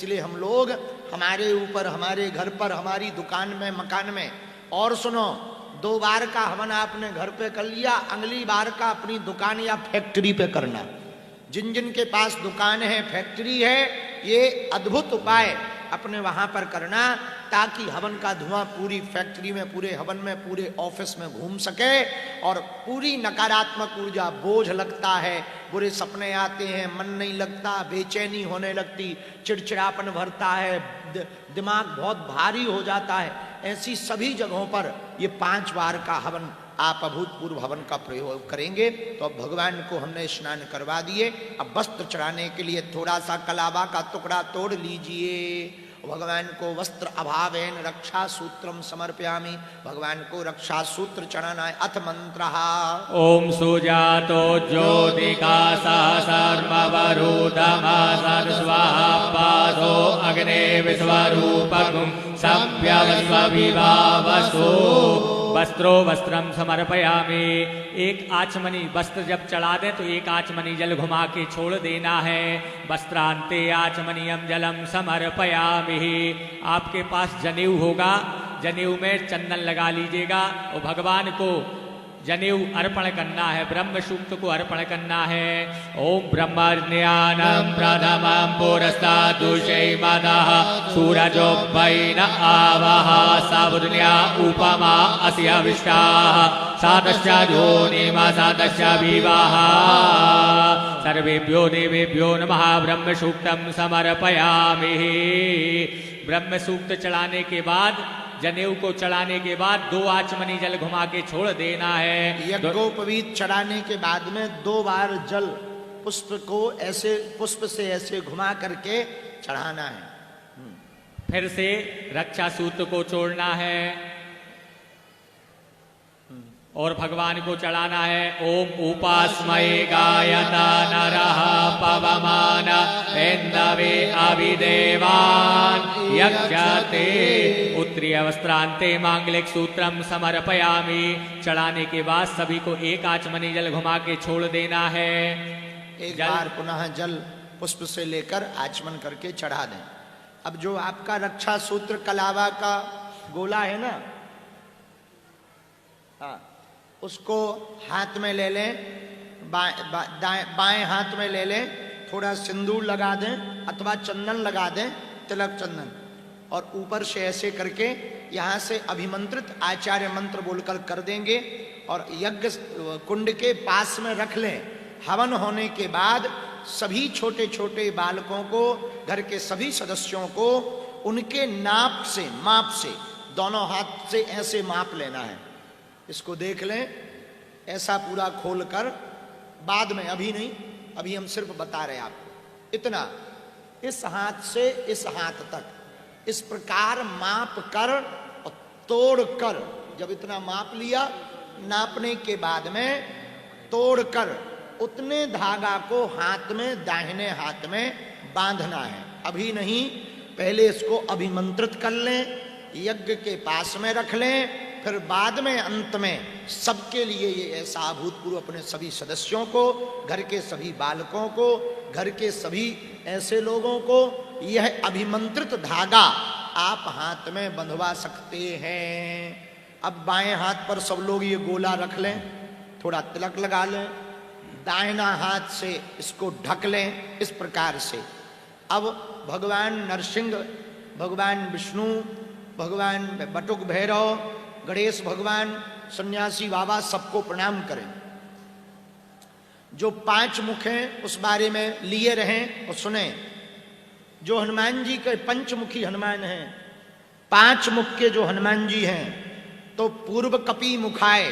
इसलिए हम लोग हमारे ऊपर, हमारे घर पर, हमारी दुकान में, मकान में, और सुनो, 2 बार का हवन आपने घर पे कर लिया, अगली बार का अपनी दुकान या फैक्ट्री पे करना। जिन जिन के पास दुकान है, फैक्ट्री है, ये अद्भुत उपाय अपने वहां पर करना, ताकि हवन का धुआं पूरी फैक्ट्री में, पूरे हवन में, पूरे ऑफिस में घूम सके और पूरी नकारात्मक ऊर्जा, बोझ लगता है, बुरे सपने आते हैं, मन नहीं लगता, बेचैनी होने लगती, चिड़चिड़ापन भरता है, दिमाग बहुत भारी हो जाता है, ऐसी सभी जगहों पर ये 5 बार का हवन आप अभूतपूर्व हवन का प्रयोग करेंगे। तो अब भगवान को हमने स्नान करवा दिए, अब वस्त्र चढ़ाने के लिए थोड़ा सा कलावा का टुकड़ा तोड़ लीजिए। भगवान को वस्त्र अभावेन रक्षा सूत्रम समर्पयामि, भगवान को रक्षा सूत्र चढ़ाना है। अथ मंत्र ओम सुजातो ज्योतिका सर्ववरुतमा स्वाहा पादो अग्ने विश्वरूपगुं सव्यवस्वविभावसो वस्त्रो वस्त्रम समर्पयामि। एक आचमनी वस्त्र जब चढ़ा दें तो एक आचमनी जल घुमा के छोड़ देना है। वस्त्रांते आचमनीयम जलम समर्पयामि। आपके पास जनेऊ होगा, जनेऊ में चंदन लगा लीजिएगा और भगवान को जनेऊ अर्पण करना है, ब्रह्म सूक्त को अर्पण करना है। ओम ब्रह्मज्ञानम प्रथमं पुरस्तादुषैमदः सूरजो वै न आवः सावुर्या उपमा अस्य विष्टाः सादश्च योनिमा सादश्च विवाह। सर्वेभ्यो देवेभ्यो नमः। ब्रह्म सूक्तम समर्पयामि। ब्रह्म सूक्त चढ़ाने के बाद, जनेऊ को चढ़ाने के बाद 2 आचमनी जल घुमा के छोड़ देना है। यज्ञोपवीत चढ़ाने के बाद में 2 बार जल पुष्प को ऐसे, पुष्प से ऐसे घुमा करके चढ़ाना है। फिर से रक्षा सूत्र को छोड़ना है और भगवान को चढ़ाना है। ओम उपास्मये गायता नरः पवमान इंदवे अभिदेवान यक्षते। उत्तरीय वस्त्रांते मांगलिक सूत्रम समर्पयामि। चढ़ाने के बाद सभी को एक आचमनी जल घुमा के छोड़ देना है। एक बार पुनः जल पुष्प से लेकर आचमन करके चढ़ा दें। अब जो आपका रक्षा सूत्र कलावा का गोला है ना, हाँ, उसको हाथ में ले लें, बाएं हाथ में ले लें, थोड़ा सिंदूर लगा दें अथवा चंदन लगा दें, तिलक चंदन, और ऊपर से ऐसे करके यहाँ से अभिमंत्रित आचार्य मंत्र बोलकर कर देंगे और यज्ञ कुंड के पास में रख लें। हवन होने के बाद सभी छोटे छोटे बालकों को, घर के सभी सदस्यों को उनके माप से दोनों हाथ से ऐसे माप लेना है। इसको देख लें, ऐसा पूरा खोल कर, बाद में, अभी नहीं, अभी हम सिर्फ बता रहे आपको। इतना, इस हाथ से इस हाथ तक इस प्रकार माप कर और तोड़ कर, जब इतना माप लिया, नापने के बाद में तोड़ कर उतने धागा को हाथ में, दाहिने हाथ में बांधना है। अभी नहीं, पहले इसको अभिमंत्रित कर लें, यज्ञ के पास में रख लें, फिर बाद में अंत में सबके लिए ये ऐसा अभूतपूर्व अपने सभी सदस्यों को, घर के सभी बालकों को, घर के सभी ऐसे लोगों को यह अभिमंत्रित धागा आप हाथ में बंधवा सकते हैं। अब बाएं हाथ पर सब लोग ये गोला रख लें, थोड़ा तिलक लगा लें, दाहिना हाथ से इसको ढक लें इस प्रकार से। अब भगवान नरसिंह, भगवान विष्णु, भगवान बटुक भैरव, गणेश भगवान, सन्यासी बाबा, सबको प्रणाम करें। जो 5 मुख हैं उस बारे में लिए रहें और सुने। जो हनुमान जी के पंचमुखी हनुमान हैं, 5 मुख के जो हनुमान जी हैं, तो पूर्व कपि मुखाय,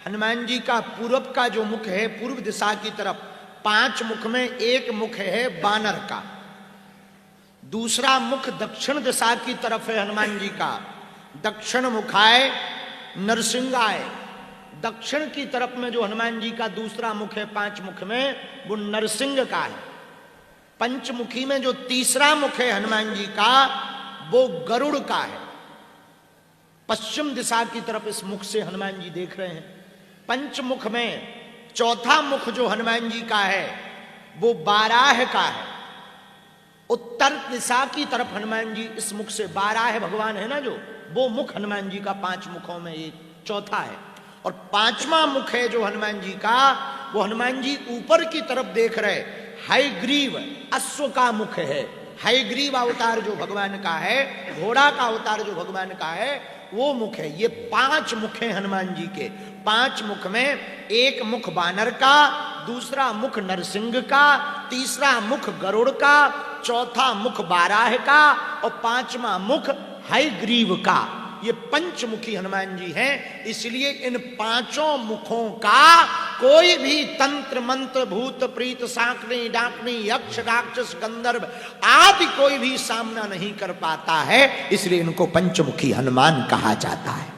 हनुमान जी का पूर्व का जो मुख है, पूर्व दिशा की तरफ, 5 मुख में एक मुख है बानर का, दूसरा मुख दक्षिण दिशा की तरफ है हनुमान जी का, दक्षिण मुखाय नरसिंहाय। दक्षिण की तरफ में जो हनुमान जी का दूसरा मुख है 5 मुख में, वो नरसिंह का है। पंचमुखी में जो तीसरा मुख है हनुमान जी का, वो गरुड़ का है। पश्चिम दिशा की तरफ इस मुख से हनुमान जी देख रहे हैं। पंचमुख में चौथा मुख जो हनुमान जी का है, वो बाराह का है। उत्तर दिशा की तरफ हनुमान जी इस मुख से 12 है भगवान है ना जो, वो मुख हनुमान जी का 5 मुखों में ये चौथा है। और 5वां मुख है जो हनुमान जी का, वो हनुमान जी ऊपर की तरफ देख रहे, हयग्रीव अश्व का मुख है। हयग्रीव अवतार जो भगवान का है, घोड़ा का अवतार जो भगवान का है, वो मुख है। ये 5 मुख हैं हनुमान जी के। 5 मुख में एक मुख बानर का, दूसरा मुख नरसिंह का, तीसरा मुख गरुड़ का, चौथा मुख बाराह का और 5वां मुख हयग्रीव का। ये पंचमुखी हनुमान जी हैं। इसलिए इन 5 मुखों का कोई भी तंत्र मंत्र भूत प्रीत शाकनी डाकनी यक्ष राक्षस गंधर्व आदि कोई भी सामना नहीं कर पाता है। इसलिए इनको पंचमुखी हनुमान कहा जाता है।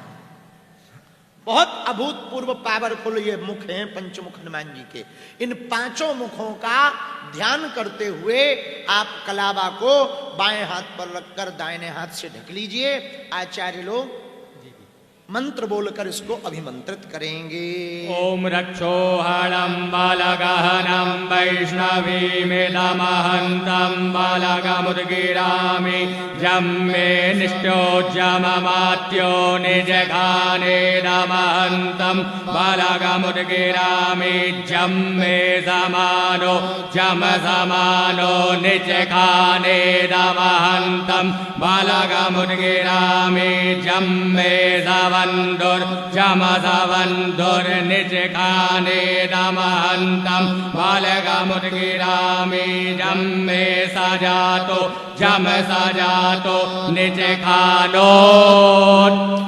बहुत अभूतपूर्व पावरफुल ये मुख हैं पंचमुख हनुमान जी के। इन 5 मुखों का ध्यान करते हुए आप कलावा को बाएं हाथ पर रखकर दाहिने हाथ से ढक लीजिए। आचार्य लोग मंत्र बोलकर इसको अभिमंत्रित करेंगे। ओम रक्षोहणं बालगहनं वैष्णवीमिदमहन्तं बालगमुद्गिरामि जम्मे निष्ठोज्जममात्यो निजघानेदमहन्तं बालगमुद्गिरामि जम्मे समानो जमसमानो निजघानेदमहन्तं बालगमुद्गिरामि जम्मे जमसवन्दुर निजखाने दमहन्तं बालगमुद्गिरामि जम्मे सजातो जम सजातो निजखानो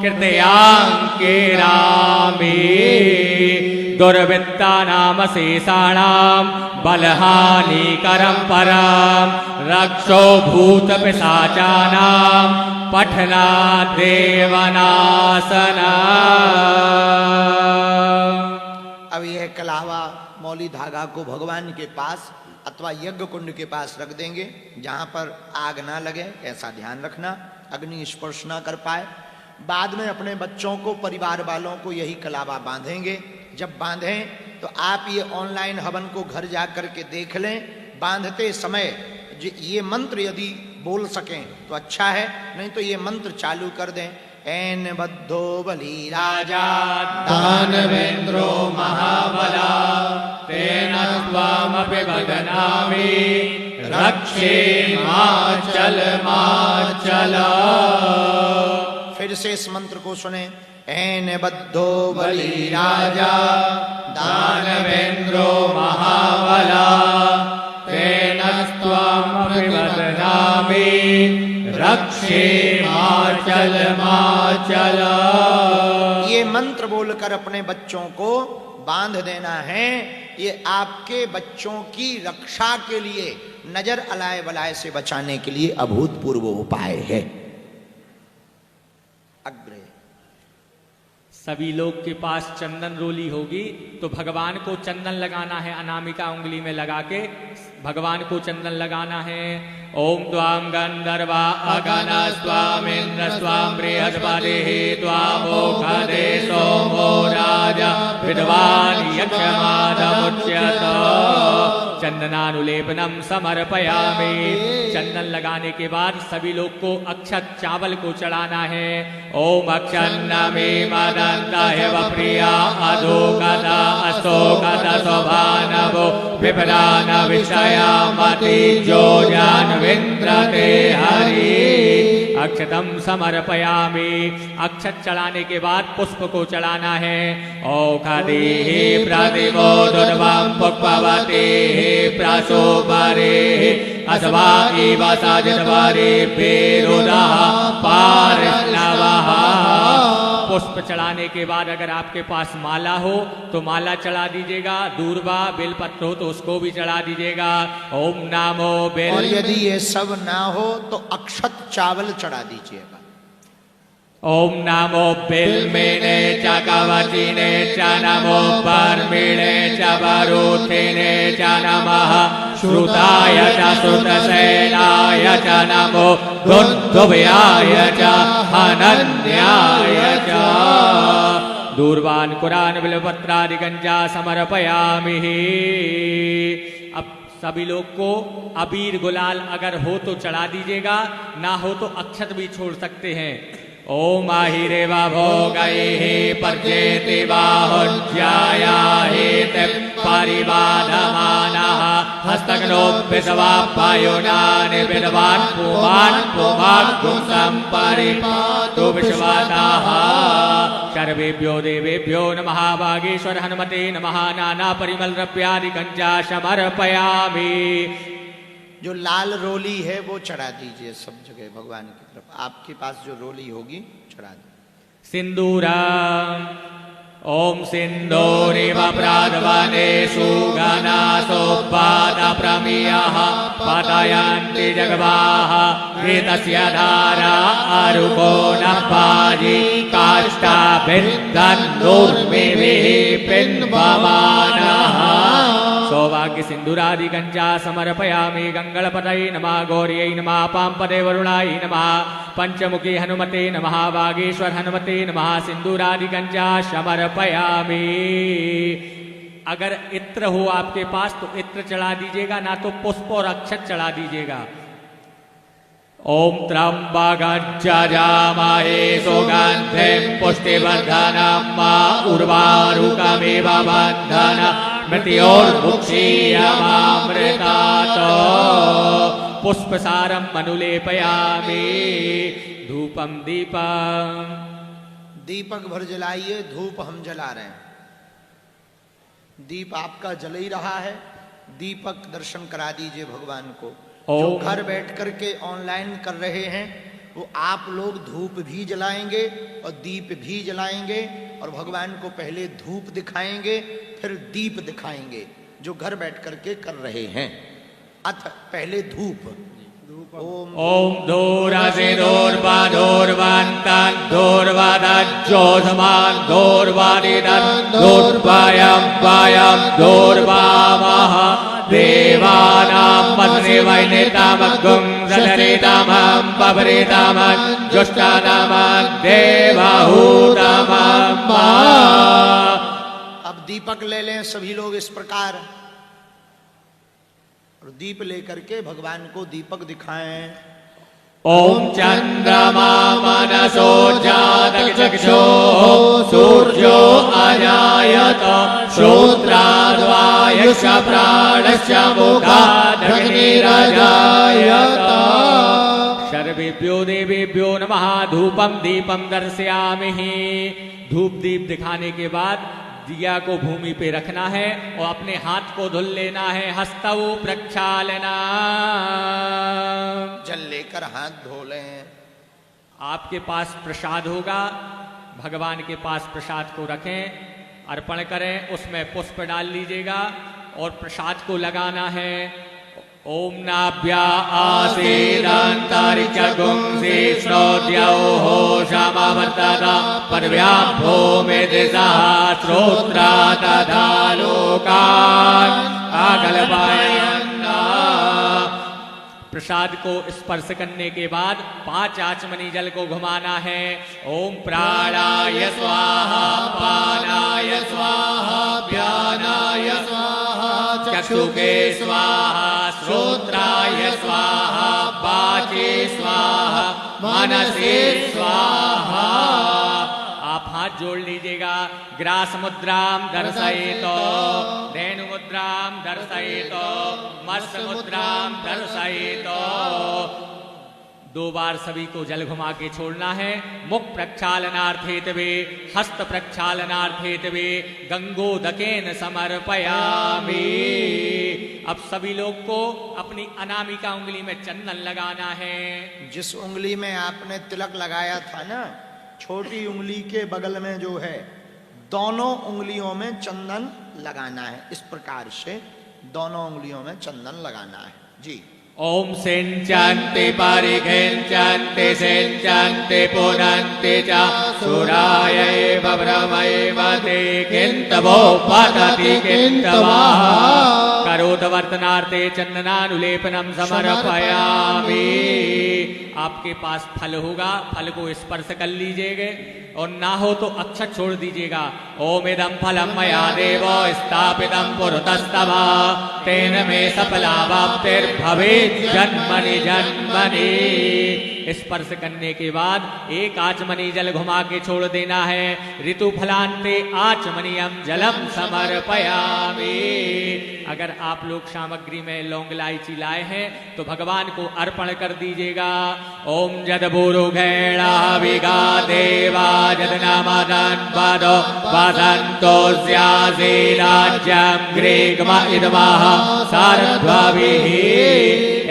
कृतयांकिरामि दुर्वृत्तानाम शेषाणां बलहानिकरं परं रक्षो भूत पिशाचानां पठना देवनासना। अब यह कलावा मौली धागा को भगवान के पास अथवा यज्ञ कुंड के पास रख देंगे, जहां पर आग ना लगे ऐसा ध्यान रखना, अग्नि स्पर्श ना कर पाए। बाद में अपने बच्चों को, परिवार वालों को यही कलावा बांधेंगे। जब बांधें तो आप ये ऑनलाइन हवन को घर जा करके देख लें। बांधते समय ये मंत्र यदि बोल सकें तो अच्छा है, नहीं तो ये मंत्र चालू कर दें। एन बद्धो बली राजा दानवेन्द्रो महाबला तेन त्वामपि बदनामि रक्षे माचल माचल। फिर से इस मंत्र को सुने। एन बद्धो बली राजा दानवेन्द्रो महाबला तेन त्वामपि बदनामि रक्षे माचल माचल। ये मंत्र बोलकर अपने बच्चों को बांध देना है। ये आपके बच्चों की रक्षा के लिए, नजर अलाए बलाए से बचाने के लिए अभूतपूर्व उपाय है। अग्रे सभी लोग के पास चंदन रोली होगी तो भगवान को चंदन लगाना है। अनामिका उंगली में लगा के भगवान को चंदन लगाना है। ओम द्वाम गंधर्वा अगन स्वामिन्द्र स्वाम बृहस्पतिः त्वामोखदे सोमो राजा विद्वान यक्षमादमुच्यत। चंदनानुलेपनम समर्पयामि। चंदन लगाने के बाद सभी लोग को अक्षत चावल को चढ़ाना है। ओम अक्षन्नमे मदन्ताय प्रिया अधोकदा अशोकदा शोभानवो विपदान विषयामति जो जानविन्द्रते हरि। अक्षतम समर्पयामि। अक्षत चढ़ाने के बाद पुष्प को चढ़ाना है। औषधीः प्रतिमो दुर्वं पुष्पवतीः प्रशोभरेः अथवा इव साजितवरे पेरुदः पार्ष्णवः। पुष्प चढ़ाने के बाद अगर आपके पास माला हो तो माला चढ़ा दीजिएगा। दूर्वा बेलपत्र हो तो उसको भी चढ़ा दीजिएगा। ओम नामो बेल। और यदि ये सब ना हो तो अक्षत चावल चढ़ा दीजिएगा। ओम नमो बिल्मिने च कवचिने च नमो परमिणे च वरुथिने च नमः श्रुताय च श्रुतसेनाय च नमो दुर्दुभयाय च हनन्याय च। दूर्वान् कुरान् बिल्वपत्रादि गंजा समर्पयामि। अब सभी लोग को अबीर गुलाल अगर हो तो चढ़ा दीजिएगा, ना हो तो अक्षत भी छोड़ सकते हैं। ओम आहिरे वा भोगये हे पर्जेति बाहुज्याया हेते परिबाधमानः हस्तग्नोऽभ्यसवापायुनानि विद्वान् पुमान् पुमाग्गुं सम्परिपातु विश्वतः। सर्वेभ्यो देवेभ्यो नमः। वागीश्वर हनुमते नमः। नाना परिमल द्रव्यादिकं च समर्पयामि। जो लाल रोली है वो चढ़ा दीजिए सब जगह भगवान की तरफ। आपके पास जो रोली होगी चढ़ा दीजिए। सिंदूरम ओम सिंदूरिव प्राद्वनेषु घनासोपादा प्रमियः पतयन्ति जगवाः एतस्य धारा अरुको न पाजी काष्ठाभिर्धनुर्मिभिः पिन्वमानः। सौभाग्य सिंदूरादिकं च समर्पयामि। गंगणपतये नमः। गौर्यै नमः। पांपदे वरुणाय नमः। पंचमुखी हनुमते नमः। वागीश्वर हनुमते नमः। सिंदूरादिकं च समर्पयामि। अगर इत्र हो आपके पास तो इत्र चढ़ा दीजिएगा, ना तो पुष्प और अक्षत चढ़ा दीजिएगा। ओम त्र्यंबकं यजामहे सुगंधिं पुष्टिवर्धनम् उर्वारुकमिव बन्धनम् मृत्योर्मुक्षीयमामृतात्। पुष्पसारं मनुलेपयामि। धूपम दीपम दीपक भर जलाइए। धूप हम जला रहे हैं। दीप आपका जल ही रहा है। दीपक दर्शन करा दीजिए भगवान को। जो घर बैठ करके ऑनलाइन कर रहे हैं वो आप लोग धूप भी जलाएंगे और दीप भी जलाएंगे और भगवान को पहले धूप दिखाएंगे फिर दीप दिखाएंगे, जो घर बैठ करके कर रहे हैं। अथ पहले धूप। ओम धूरसिदूर्वाधूर्वन्तं धूर्वदज्जोधमान् धूर्वादिदं धूर्वयं वयं धूर्वामः। देवानां मन्निवैनितमग्गुं सदरितमं पवरितमं जुष्टतमं देवहूतमं। अब दीपक ले लें सभी लोग इस प्रकार और दीप लेकर के भगवान को दीपक दिखाएं। ओम चंद्रमा मनसो जातचक्षो सूर्यो अजायत श्रोत्राद्वायुष प्राणश्च मुखादग्निरजायत। सर्वेभ्यो देवेभ्यो नमः। धूपम दीपम दर्शयामि। धूप दीप दिखाने के बाद दिया को भूमि पे रखना है और अपने हाथ को धुल लेना है। हस्तौ प्रक्षालना। जल लेकर हाथ धो लें। आपके पास प्रसाद होगा, भगवान के पास प्रसाद को रखें, अर्पण करें, उसमें पुष्प डाल लीजिएगा और प्रसाद को लगाना है। ओम नाभ्या आसीदन्तरिक्षगुंसि श्रोत्योः समवर्तत पर्व्याभो मे दिशः श्रोत्रा तथा लोकान् आकल्पयन्। प्रसाद को स्पर्श करने के बाद 5 आचमनी जल को घुमाना है। ओम प्राणाय स्वाहा पानाय स्वाहा व्यानाय स्वाहा चक्षुके स्वाहा श्रोत्राय स्वाहा वाचे स्वाहा मनसे स्वाहा। आप हाथ जोड़ लीजिएगा। ग्रास मुद्राम दर्शयेतो, धेनु मुद्राम दर्शयेतो, मत्स्य मुद्राम दर्शयेतो। 2 बार सभी को जल घुमा के छोड़ना है। मुख प्रक्षालनार्थेतवे हस्त प्रक्षालनार्थेतवे गंगोदकेन समर्पयामि। अब सभी लोग को अपनी अनामिका उंगली में चंदन लगाना है। जिस उंगली में आपने तिलक लगाया था ना, छोटी उंगली के बगल में जो है, दोनों उंगलियों में चंदन लगाना है। इस प्रकार से दोनों उंगलियों में चंदन लगाना है जी। ओम सिंचन्ति परिखिंचन्ति सिंचन्ति पुनन्ति च सुरायैव ब्रह्मैव ते किन्तवो पतति किन्तवः। करोतवर्तनार्थे चंदनानुलेपनम समर्पयामि। आपके पास फल होगा, फल को स्पर्श कर लीजिएगा। और ना हो तो अक्षत छोड़ दीजिएगा। ओम इदं फलं मया देवो स्थापितं पुरतस्तवा तेन मे सफलावाप्तिर्भवेत् जन्मनि जन्मनि। स्पर्श करने के बाद एक आचमनी जल घुमा के छोड़ देना है। ऋतु फलांते आचमनीयम जलम समर्पयामि। अगर आप लोग सामग्री में लौंग इलायची लाए हैं तो भगवान को अर्पण कर दीजिएगा। ओम जद बुरुघेणा विगा देवा जदनामदन पदो वसंतो स्यासि राज्यं ग्रीग्म इदमः सारद्वाभिः।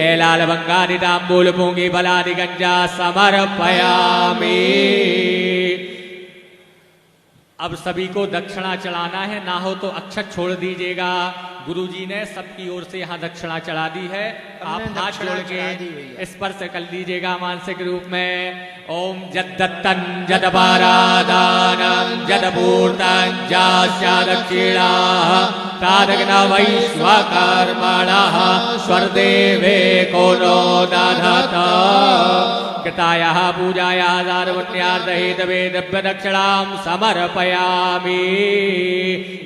एलाल बंगादि तांबूल पूंगी बलादि गंजा समर्पयामि। अब सभी को दक्षिणा चढ़ाना है, ना हो तो अक्षत छोड़ दीजिएगा। गुरुजी ने सबकी ओर से यहाँ दक्षिणा चढ़ा दी है, आप हाथ जोड़ के स्पर्श कर लीजिएगा मानसिक रूप में। ओम जद्दत्तन जदपारादानं जदपूर्तं जास्या दक्षिणाः तादग्न वैश्वकर्मणः स्वर्देवे को नो दधत। कृतायाः पूजायाः सार्वज्ञार्थहेतवे द्रव्य दक्षिणां समर्पयामि।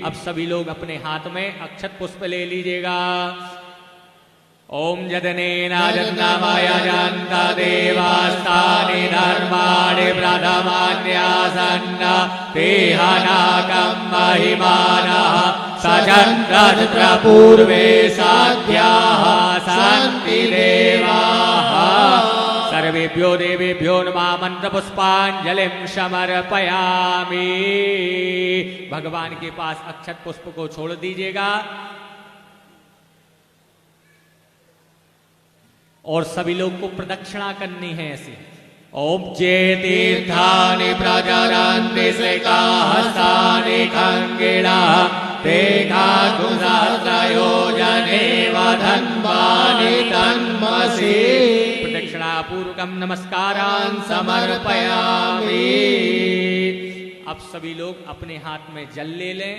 अब सभी लोग अपने हाथ में अक्षत पुष्प ले लीजिएगा। ओम जदनेन जन्नामाय जन्त देवास्तानि धर्माणि प्रथमान्यासन्न तेहनाकं महिमानः सचन्द्र पूर्वे साध्याः सन्ति देवाः। सर्वेभ्यो देवेभ्यो नमः मंत्र पुष्पांजलिं समर्पयामि। भगवान के पास अक्षत पुष्प को छोड़ दीजिएगा और सभी लोग को प्रदक्षिणा करनी है ऐसे। ओम जे तीर्थानि प्रचरन्ति श्रीकाहस्तानि खङ्गिणः ते खाकुसहस्रयोजने वधन्वानि तन्मसि। प्रदक्षिणा पूर्वकं नमस्कारान् समर्पयामि। अब सभी लोग अपने हाथ में जल ले लें,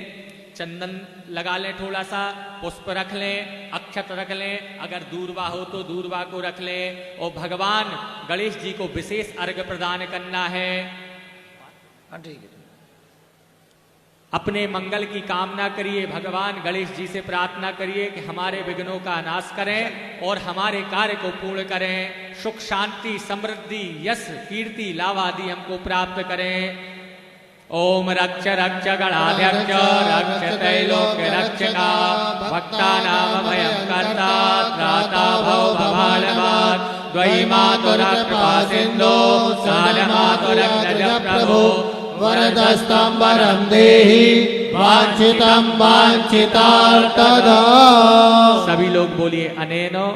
चंदन लगा लें, थोड़ा सा पुष्प रख लें, अक्षत रख लें, अगर दूर्वा हो तो दूर्वा को रख लें और भगवान गणेश जी को विशेष अर्घ्य प्रदान करना है। ठीक है। अपने मंगल की कामना करिए, भगवान गणेश जी से प्रार्थना करिए कि हमारे विघ्नों का नाश करें और हमारे कार्य को पूर्ण करें, सुख शांति समृद्धि यश कीर्ति लाभ आदि हमको प्राप्त करें। ओम रक्ष रक्ष गणाध्यक्ष रक्ष त्रैलोक्य रक्षका भक्तानां भयं कर्ता त्राता भव भवालवात् द्वयि मातुरः कृपा सिन्धो सालमातुरग्रज प्रभो वरदस्तं वरं देहि वाञ्छितं वाञ्छितार्थदा। सभी लोग बोलिए अनेनो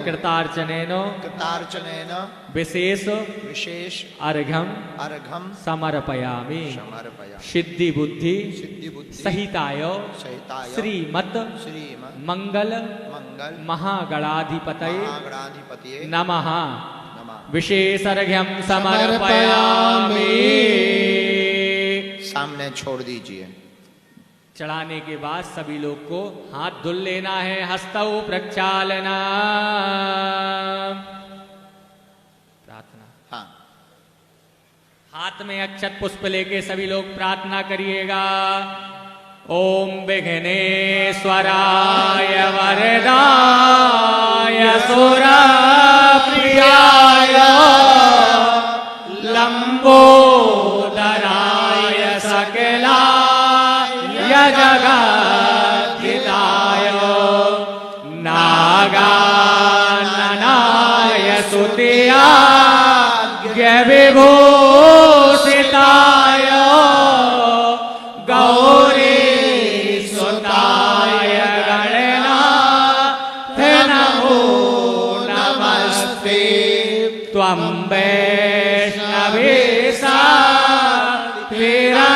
कृतार्चनेनो कृतार्चनेन विशेष विशेष अर्घ्यं अर्घ्यं समर्पयामि। समर्पयामि। सिद्धि बुद्धि सहिताय सहिताय श्रीमत् मंगल मंगल महागणाधिपतये महागणाधिपतये नमः। विशेष अर्घ्यं समर्पयामि। सामने छोड़ दीजिए। चढ़ाने के बाद सभी लोग को हाथ धुल लेना है। हस्तौ प्रक्षालना प्रार्थना। हाँ, हाथ में अक्षत पुष्प लेके सभी लोग प्रार्थना करिएगा। ओम विघ्नेश्वराय वरदाय सुरप्रियाय लंबोदराय सकलाय जगद्धिताय नागाननाय स्तुत्याय विभूषिताय गौरी सुताय गणनाथ नमो नमस्ते। त्वं वैष्णवेशा तिरनन्तवीर्या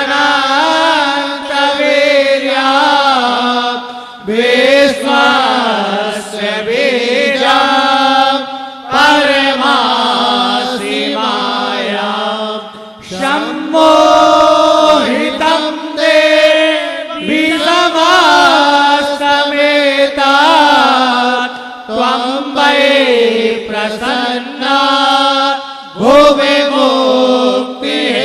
विश्वस्य बीजं परमासि माया सम्मोहितं देवि समासमेता त्वं वै प्रसन्ना भुवि मुक्तिः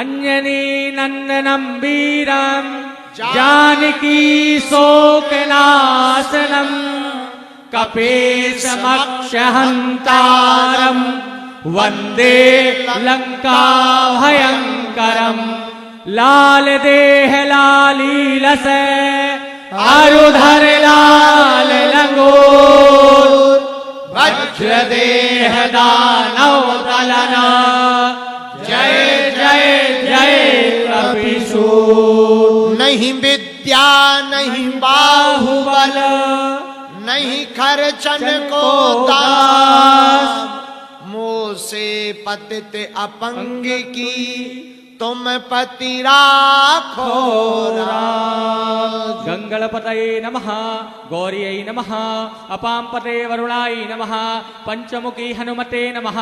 अंजनी नंदनम वीरम जानकी शोकनाशनम कपीशमक्षहंतारम वंदे लंका भयंकरम लाल देह लालीलस आरुधर लाल लंगोर वज्र देह दानव दलना जय जय जय कपिशूर। नहीं विद्या नहीं बाहुबल नहीं खर्चन को दास मोह से पतित अपंग की तुम पति राखो राज। गंगणपतये नमः गौर्यै नमः अपांपते वरुणाय नमः पंचमुखी हनुमते नमः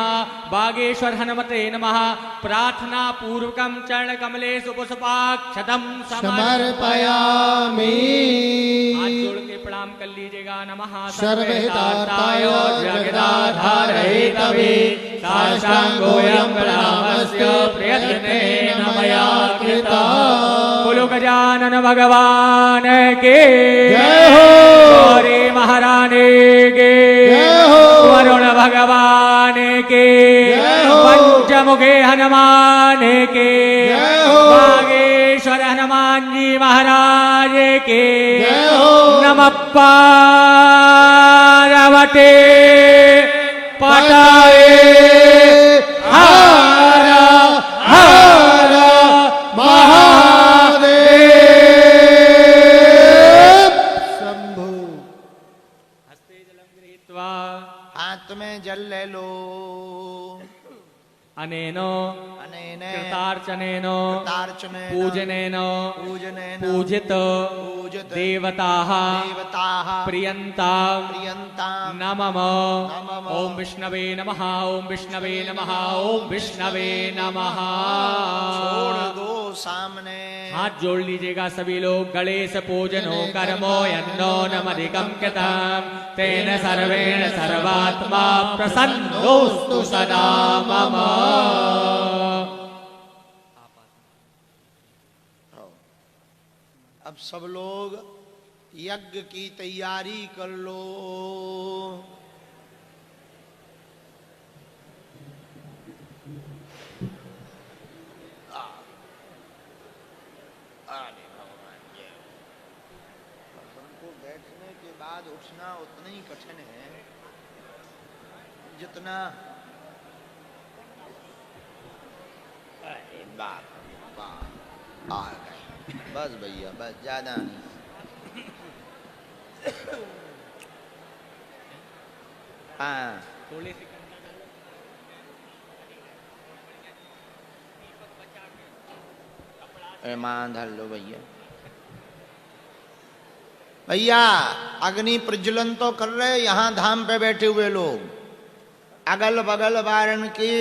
बागेश्वर हनुमते नमः प्रार्थना पूर्वकं चरण कमलेषु पुष्पाक्षतं समर्पयामि। हाथ जोड़ के प्रणाम कर लीजिएगा। नमः सर्वहितार्थाय जगदाधारयितवे साष्टांगोऽयं प्रणामस्य प्रयत्नेन मया कृतः। बोलो गजानन भगवान के जय हो। गौरी महारानी के जय हो। वरुण भगवान के जय हो। पंचमुखे हनुमान के जय हो। बागेश्वर हनुमान जी महाराज के जय हो। नमः पार्वती पतये हर हर महादेव शंभु। हस्ते जलं गृहीत्वा हाथ में जल ले लो। अनेनो अनेन कृतार्चनेन कृतार्चनेन पूजनेन पूजनेन पूजित पूजित देवताः देवताः प्रियन्तां प्रियन्तां नमः। नमः। ओम विष्णवे नमः ओम विष्णवे नमः ओम विष्णवे नमः। छोड़ दो सामने। हाथ जोड़ लीजिएगा सभी लोग। गणेश पूजनो कर्मो यन्नो नमधिकं कृतं तेन सर्वेण सर्वात्मा प्रसन्नोस्तु सदा मम। अब सब लोग यज्ञ की तैयारी कर लो। अरे भगवान जय हो। हमको बैठने के बाद उठना उतना ही कठिन है जितना अरे बाप बाप आ गए। बस भैया बस ज्यादा नहीं। हाँ ईमान धर लो भैया। भैया अग्नि प्रज्वलन तो कर रहे यहाँ धाम पे बैठे हुए लोग। अगल बगल वारन के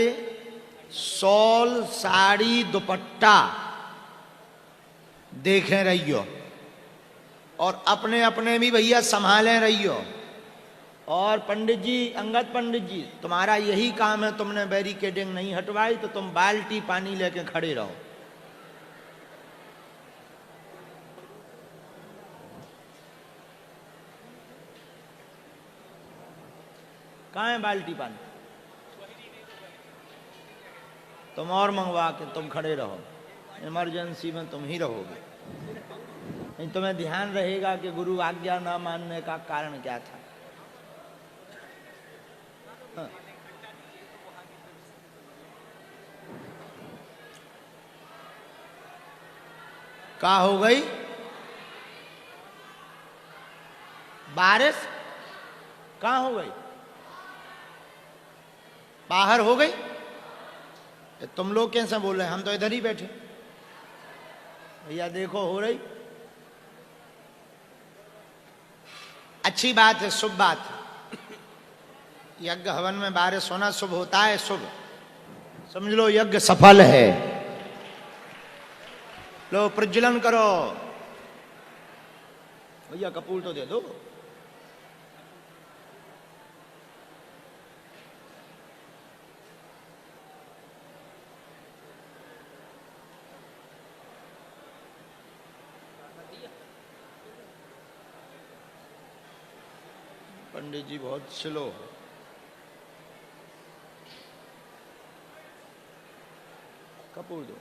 शॉल साड़ी दुपट्टा देखे रहियो और अपने अपने भी भैया संभाले रहियो। और पंडित जी अंगद पंडित जी तुम्हारा यही काम है, तुमने बैरिकेडिंग नहीं हटवाई तो तुम बाल्टी पानी लेके खड़े रहो। कहाँ है बाल्टी पानी? तुम और मंगवा के तुम खड़े रहो। इमरजेंसी में तुम ही रहोगे। नहीं तुम्हें ध्यान रहेगा कि गुरु आज्ञा ना मानने का कारण क्या था। हाँ। क्या हो गई? बारिश कहाँ हो गई? बाहर हो गई? तुम लोग कैसे बोल रहे हैं? हम तो इधर ही बैठे। भैया देखो हो रही। अच्छी बात है, शुभ बात है। यज्ञ हवन में बारिश होना शुभ होता है, शुभ समझ लो। यज्ञ सफल है। लो प्रज्वलन करो। भैया कपूर तो दे दो। पंडित जी बहुत स्लो। कपूर दो।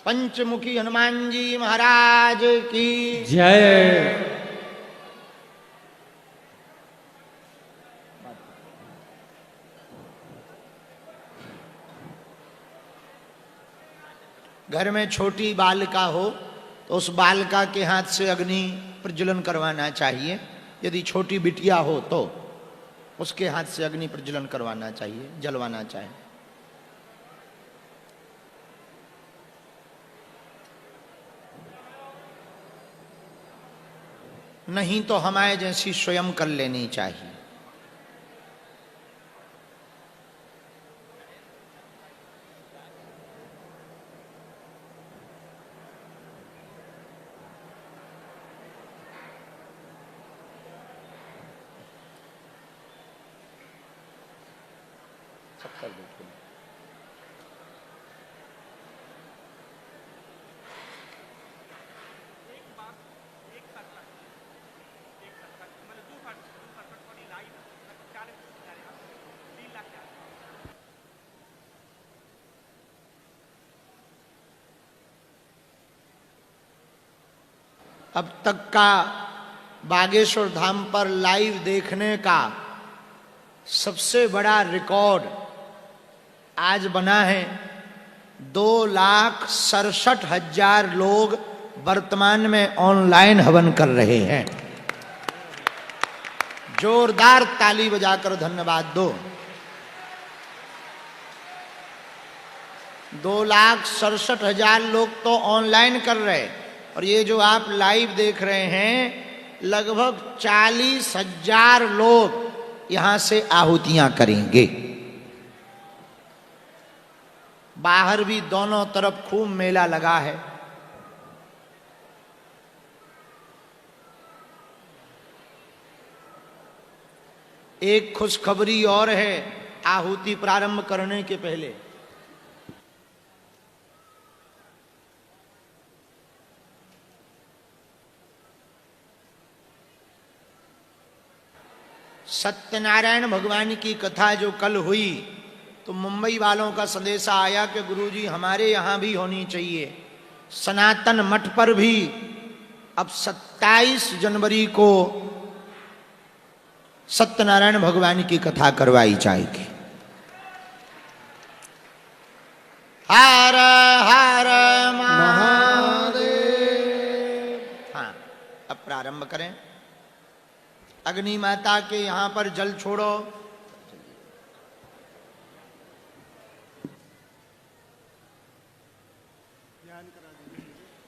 पंचमुखी हनुमान जी महाराज की जय। घर में छोटी बालिका हो तो उस बालिका के हाथ से अग्नि प्रज्वलन करवाना चाहिए। यदि छोटी बिटिया हो तो उसके हाथ से अग्नि प्रज्वलन करवाना चाहिए, जलवाना चाहिए। नहीं तो हमारे जैसी स्वयं कर लेनी चाहिए। सब कर दो। अब तक का बागेश्वर धाम पर लाइव देखने का सबसे बड़ा रिकॉर्ड आज बना है। 2,67,000 लोग वर्तमान में ऑनलाइन हवन कर रहे हैं। जोरदार ताली बजाकर धन्यवाद दो। 2,67,000 लोग तो ऑनलाइन कर रहे हैं और ये जो आप लाइव देख रहे हैं लगभग 40,000 लोग यहां से आहुतियां करेंगे। बाहर भी दोनों तरफ खूब मेला लगा है। एक खुशखबरी और है आहुति प्रारंभ करने के पहले। सत्यनारायण भगवान की कथा जो कल हुई तो मुंबई वालों का संदेशा आया कि गुरुजी हमारे यहां भी होनी चाहिए। सनातन मठ पर भी अब 27 जनवरी को सत्यनारायण भगवान की कथा करवाई जाएगी। हर हर महादेव। हाँ, अब प्रारंभ करें। अग्नि माता के यहां पर जल छोड़ो।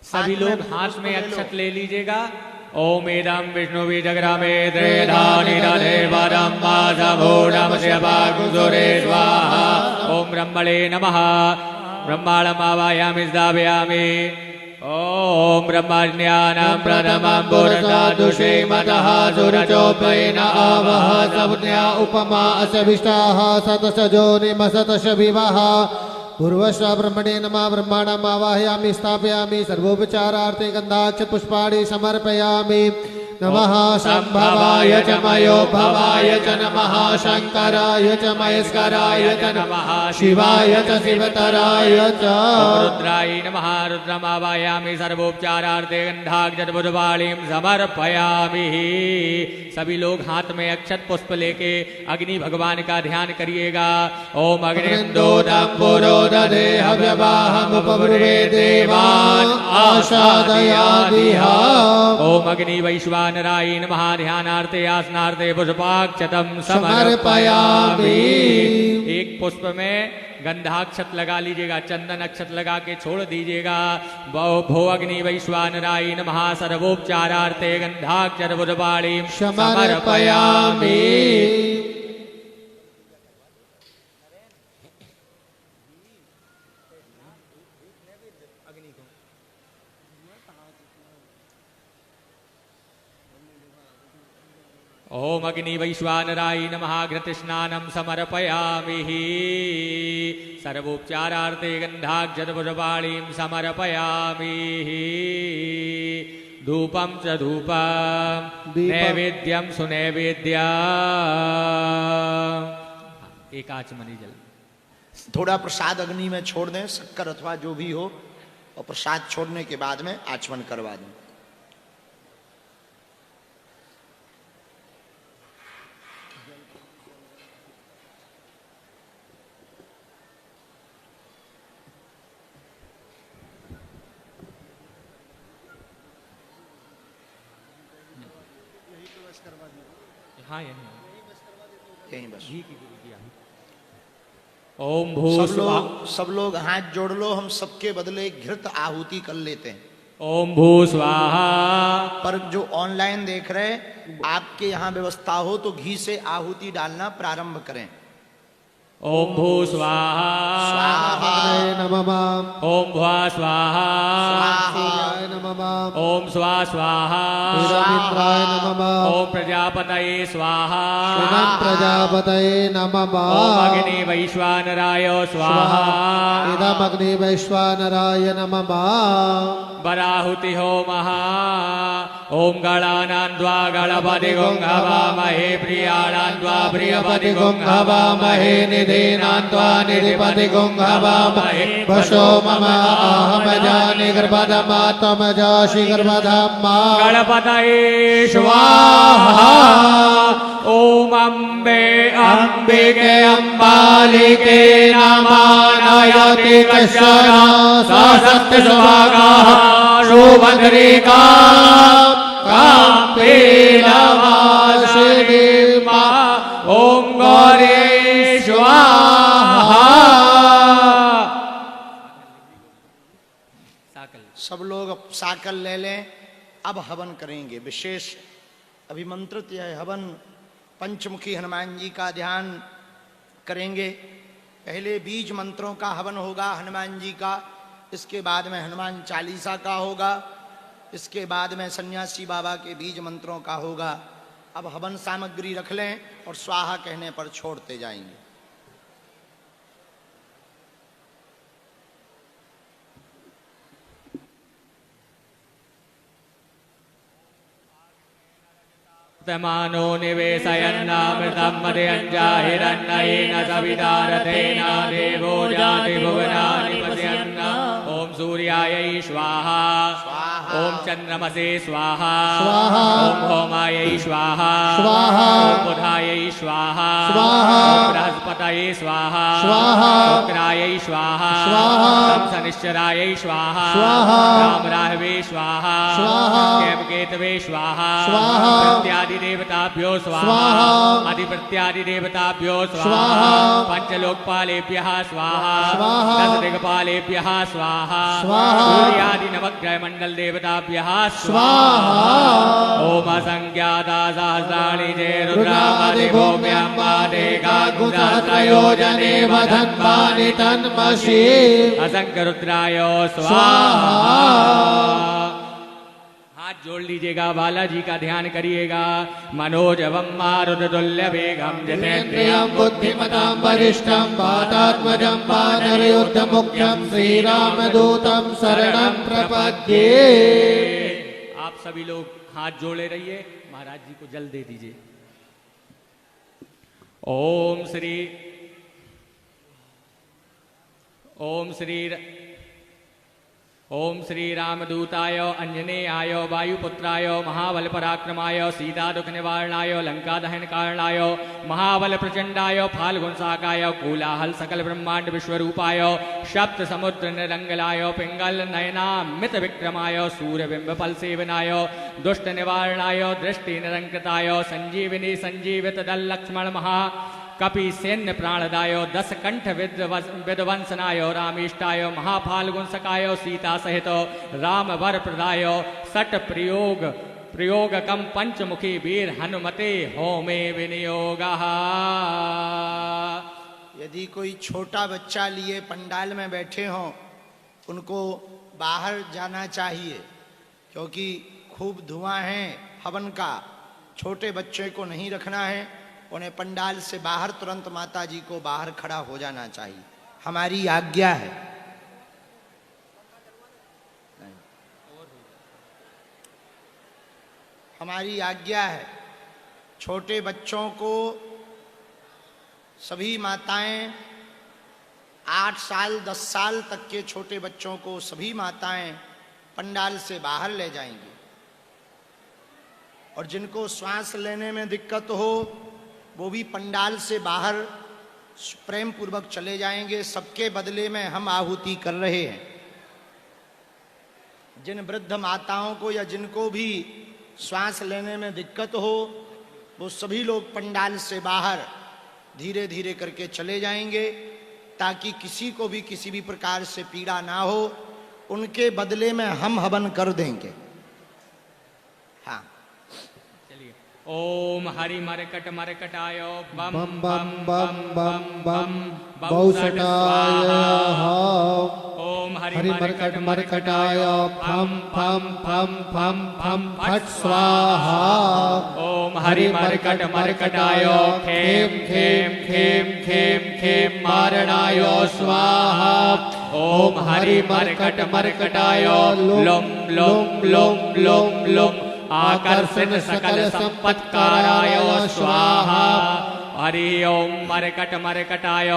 सभी लोग हाथ में अक्षत ले लीजिएगा। ओम एदम विष्णु विजग्रामे त्रेधानि देवारं माधवोडम शिवागुसुरे स्वाहा। ओम ब्रह्मणे नमः। ब्रह्माणमावायामि स्थापयामि। ओम ब्रह्मज्ञानं प्रथमं पुरसादुषे मतः सुरचोपेन आवह सपत्न्या उपमा असविष्टाः सतसजोनिमसतश विवाह पूर्वश्व ब्रह्मणे नमः। ब्रह्माणम् आवाहयामि स्थापयामि। सर्वोपचारार्थे गन्धाक्षत पुष्पाणि समर्पयामि। नमः संभवाय च मयोभवाय च नमः। शंकराय च महेश्वराय च नमः। शिवाय च शिवतराय च। रुद्राय नमः। रुद्रमावायामि। सर्वोपचारार्थे गन्धाक्षत पुष्पाणिं समर्पयामि। सभी लोग हाथ में अक्षत पुष्प लेके अग्नि भगवान का ध्यान करिएगा। ओम अग्निन्दोदं पुरोदधे हव्यवाहमुपब्रुवे देवान् आशादयादिह। ओम अग्नि वैश्वानराय नमः। ध्यानार्थे आसनार्थे पुष्पाक्षतं समर्पयामि। एक पुष्प में गंधाक्षत लगा लीजिएगा, चंदन अक्षत लगा के छोड़ दीजिएगा। भो अग्नि वैश्वानराय नमः। सर्वोपचारार्थे गंधाक्षत पुष्पाणिं समर्पयामि। ओम अग्नि वैश्वानराय नमः। घृतस्नानं समर्पयामि। सर्वोपचारार्थे गन्धाक्षत पुष्पाणिं समर्पयामि। धूपम च धूपम दीपम। नैवेद्यम सुनैवेद्या। एक आचमनी जल। थोड़ा प्रसाद अग्नि में छोड़ दें, शक्कर अथवा जो भी हो, और प्रसाद छोड़ने के बाद में आचमन करवा दें। हाँ यही यहीं बस। घी की गुरु दिया। ओम भू सब लोग हाथ जोड़ लो, हम सबके बदले घृत आहुति कर लेते हैं। ओम भू स्वाहा। पर जो ऑनलाइन देख रहे हैं, आपके यहाँ व्यवस्था हो तो घी से आहुति डालना प्रारंभ करें। ओम भू स्वाहा। अग्नये नमः। ओम भुआ स्वाहा। सूर्याय नमः। ओम स्वा स्वाहा। सूर्यमित्राय नमः। ओम प्रजापतये स्वाहा। शिवं प्रजापतये नमः। ओम अग्नि वैश्वानराय स्वाहा। इदमग्नि वैश्वानराय नमः। बराहुति हो महा। ओम गणानान्द्वा गणपति गुंहवामहे प्रियाणान्द्वा प्रियपति गुंहवामहे निधीनान्द्वा निधिपति गुंहवामहे वशो मम अहमजानि गर्भधमात्मजासि गर्भधम्मा गणपतये स्वाहा। ओम अम्बे अम्बिके अम्बालिके नमानयति कश्चन सशक्ति सुभागाः शुभद्रिका काम्पीलवासिनीमा। ओम गौरी स्वाहा। सब लोग साकल ले लें। अब हवन करेंगे। विशेष अभिमंत्रित यह हवन पंचमुखी हनुमान जी का ध्यान करेंगे। पहले बीज मंत्रों का हवन होगा हनुमान जी का, इसके बाद में हनुमान चालीसा का होगा, इसके बाद में सन्यासी बाबा के बीज मंत्रों का होगा। अब हवन सामग्री रख लें और स्वाहा कहने पर छोड़ते जाएंगे। तमानो निवेशयन्नामृतं मदयञ्जाहिरन्नयेन सवितारथेन देवो जाति भुवनानि पश्यन्न। ओम सूर्यायै स्वाहा। ओम चंद्रमसे स्वाहा। ओम भौमायै स्वाहा। ओम बुधायै स्वाहा। ओम बृहस्पतये स्वाहा। शुक्रायै स्वाहा। ओम शनिश्चरायै स्वाहा। राम राहवे स्वाहा। केतवे स्वाहा। देवताभ्यो स्वाहा। अधिपत्यादि देवताभ्यो स्वाहा। पंचलोकपालेभ्यः स्वाहा। दश दिक्पालेभ्यः स्वाहा। सूर्यादि नवग्रह मंडल देवताभ्यः स्वाहा। ओम असंख्याता सहस्राणि जय रुद्रामदिभूम्यम्बादेकाकुसहस्रयोजने वधन्वानि तन्मषि। असंख्य रुद्राय स्वाहा। हाथ जोड़ लीजिएगा, बालाजी का ध्यान करिएगा। मनोजवम मारुततुल्य वेगम जितेन्द्रियं बुद्धिमतां वरिष्ठं वातात्मजं वानरयोर्धमुख्यं श्रीरामदूतं शरणं प्रपद्ये। आप सभी लोग हाथ जोड़े रहिए, महाराज जी को जल दे दीजिए। ओम श्री रामदूताय अंजनेयाय वायुपुत्राय महाबल पराक्रमाय सीता दुख निवारणाय लंका दहन कारणाय महाबल प्रचंडाय फाल्गुन साकाय कोलाहल सकल ब्रह्मांड विश्वरूपाय सप्त समुद्र निरंगलाय पिंगल नयनामित विक्रमाय सूर्यबिंब फल सेवनाय दुष्ट निवारणाय दृष्टि निरंकृताय संजीविनी संजीवित दल लक्ष्मण महा कपि सैन्य प्राणदाय दस कंठ विध्वंसनाय रामेष्टाय महाफाल्गुन सकाय सीता सहित राम वर प्रदाय सट प्रयोग कम पंचमुखी वीर हनुमते होमे विनियोगः। यदि कोई छोटा बच्चा लिए पंडाल में बैठे हों, उनको बाहर जाना चाहिए, क्योंकि खूब धुआं है हवन का। छोटे बच्चे को नहीं रखना है, उन्हें पंडाल से बाहर तुरंत माता जी को बाहर खड़ा हो जाना चाहिए, हमारी आज्ञा है। हमारी आज्ञा है, छोटे बच्चों को सभी माताएं 8 साल 10 साल तक के छोटे बच्चों को सभी माताएं पंडाल से बाहर ले जाएंगी, और जिनको श्वास लेने में दिक्कत हो वो भी पंडाल से बाहर प्रेम पूर्वक चले जाएंगे। सबके बदले में हम आहुति कर रहे हैं। जिन वृद्ध माताओं को या जिनको भी श्वास लेने में दिक्कत हो वो सभी लोग पंडाल से बाहर धीरे धीरे करके चले जाएंगे, ताकि किसी को भी किसी भी प्रकार से पीड़ा ना हो। उनके बदले में हम हवन कर देंगे। हाँ, चलिए। ओम हरि मरकटाय बम बम बम बम बम बम बहुसटाय ओम हरि मरकटाय फम फम फम फम फम फट स्वाहा। ओम हरि मरकटाय खेम खेम खेम खेम खेम मारणाय स्वाहा। ओम हरि मरकटाय लुम लुम लुम लुम लुम आकर्षण सकल संपत्काराय स्वाहा। हरि ओम मरकटाय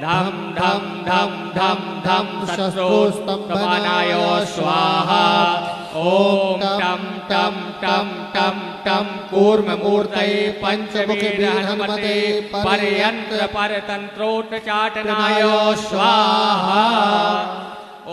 धम धम धम धम धम शत्रुस्तंभनाय स्वाहा। ओम टम टम टम टम टम कूर्ममूर्तये पंचमुखी हनुमते परयंत्र परतंत्रोटचाटनाय स्वाहा।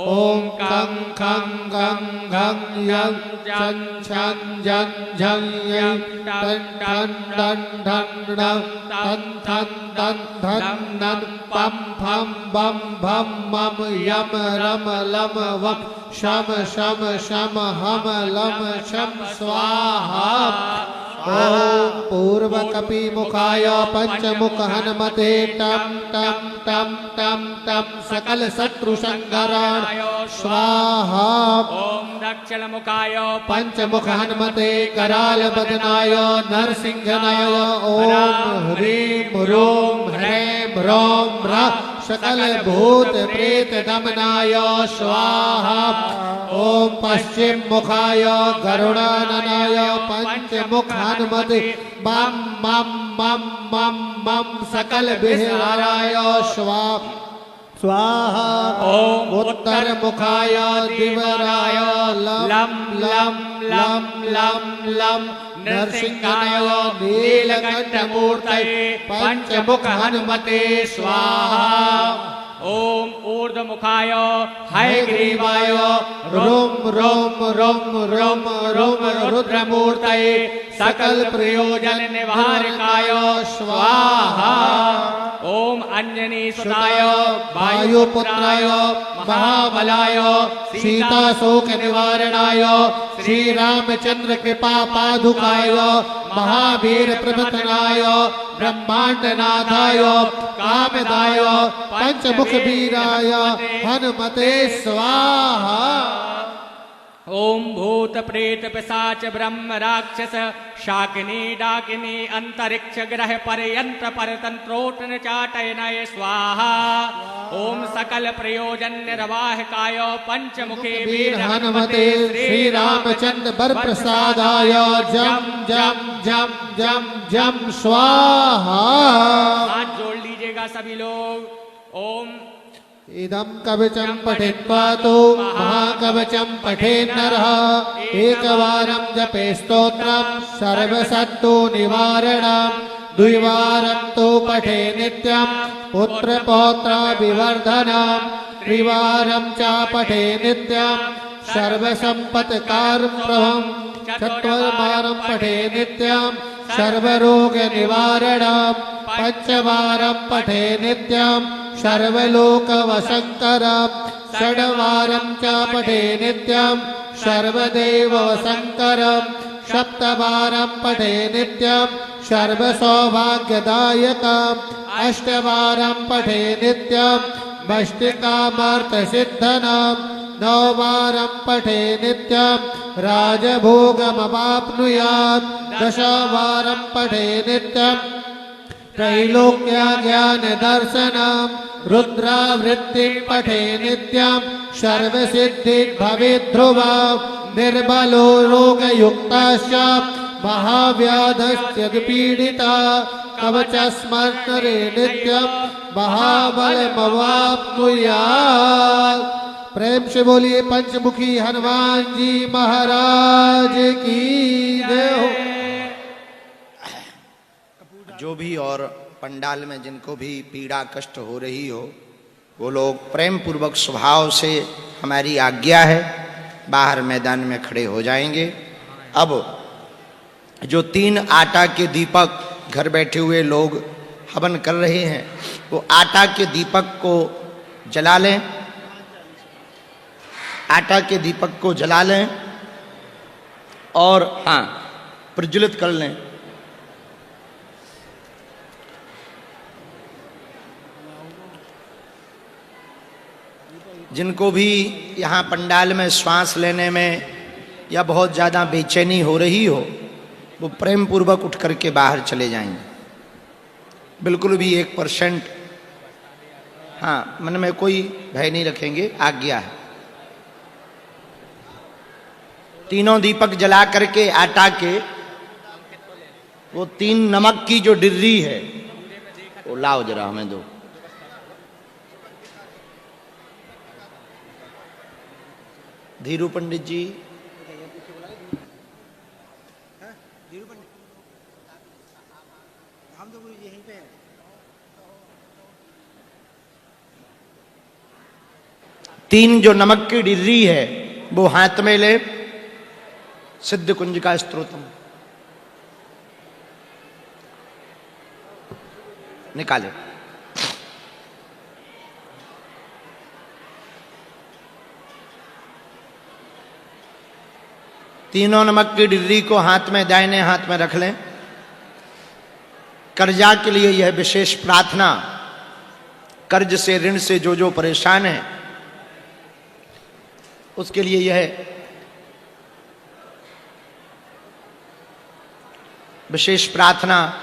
ओम कं खं गं घं यं चं छं जं झं यं टं टं डं ढं ढं तं थं दं धं नं पं फं बं भं मम यम रम लम वम शम शम शम हम लम शम स्वाहा। ओम पूर्व कपि मुखाय पंचमुख हनुमते टम टम टम टम टम सकल शत्रु संहरण स्वाहा। ओम दक्षिण मुखाय पंचमुख हनुमते कराल बदनाय नरसिंहनाय ओम ह्रीं ह्रूं ह्रैं ह्रौं ह्रः सकल भूत प्रेत दमनाय स्वाहा। ओम पश्चिम मुखाय गरुड़ाननाय पंचमुख हनुमते मम मम मम मम मम सकल विहाराय स्वाहा। ओम उत्तर मुखाय दिवराय लम लम लम लम लम नरसिंहाय नीलकंठ मूर्तये पंचमुख हनुमते स्वाहा। ओम ऊर्ध्वमुखाय हयग्रीवाय रोम रोम रोम रोम रोम रुद्रमूर्तये सकल प्रयोजन निवारकाय स्वाहा। ओम अंजनी सुताय वायुपुत्राय महाबलाय सीता शोक निवारणाय श्री रामचंद्र कृपा पादुकाय महावीर प्रभतनाय ब्रह्मांडनाथाय कामदाय पंचमुख वीराय हनुमते स्वाहा। ओम भूत प्रेत पिशाच ब्रह्म राक्षस शाकिनी डाकिनी अंतरिक्ष ग्रह परयंत्र परतंत्रोटन चाटयनाय स्वाहा। ओम सकल प्रयोजन निर्वाहकाय पंचमुखे वीर हनुमते श्री रामचंद्र बर प्रसादाय जम जम जम जम जम स्वाहा। हाथ जोड़ लीजिएगा सभी लोग। ओम इदं कवचं पठित्वा तु महाकवचं पठेन्नरः एकवारं जपे स्तोत्रं सर्वसत्तु निवारणं द्विवारं तु पठे नित्यं पुत्रपौत्राभिवर्धनं त्रिवारं च पठे नित्यं सर्वसम्पत्कार्यप्रभं चत्वारं पठे नित्यं सर्वरोगनिवारणं पंचवारं पठे नित्यं सर्वलोकवशङ्करं षड्वारं च पठे नित्यं सर्वदेववशङ्करं सप्तवारं पठे नित्यं सर्वसौभाग्यदायकम् अष्टवारं पठे नित्यं वष्टिकामार्थसिद्धनं नववारं पठे नित्यं राजभोगमवाप्नुयात् दशवारं पठे नित्यं त्रैलोक्य ज्ञान दर्शनम रुद्रावृत्ति पठे नित्यं सर्वसिद्धि भवेत् ध्रुवा निर्बलो रोगयुक्तश्च महाव्याधश्चदपीडिता कवचस्मर्तरे नित्यं महाबलमवाप्नुयात्। प्रेम से बोलिए पंचमुखी हनुमान जी महाराज की जय हो। जो भी और पंडाल में जिनको भी पीड़ा कष्ट हो रही हो, वो लोग प्रेम पूर्वक स्वभाव से हमारी आज्ञा है बाहर मैदान में खड़े हो जाएंगे। अब जो 3 आटा के दीपक घर बैठे हुए लोग हवन कर रहे हैं, वो आटा के दीपक को जला लें, आटा के दीपक को जला लें और हाँ प्रज्वलित कर लें। जिनको भी यहाँ पंडाल में श्वास लेने में या बहुत ज़्यादा बेचैनी हो रही हो, वो प्रेम पूर्वक उठ करके बाहर चले जाएंगे। बिल्कुल भी 1% हाँ मन में कोई भय नहीं रखेंगे, आज्ञा है। तीनों दीपक जला करके आटा के वो 3 नमक की जो डिर्री है वो लाओ, जरा हमें दो। धीरू पंडित जी, हम तो यहीं पे हैं। तीन जो नमक की डिर्री है वो हाथ में ले, सिद्ध कुंज का स्तोत्रम निकाले। तीनों नमक की डिर्री को हाथ में, दाहिने हाथ में रख लें। कर्जा के लिए यह विशेष प्रार्थना, कर्ज से ऋण से जो जो परेशान है उसके लिए यह विशेष प्रार्थना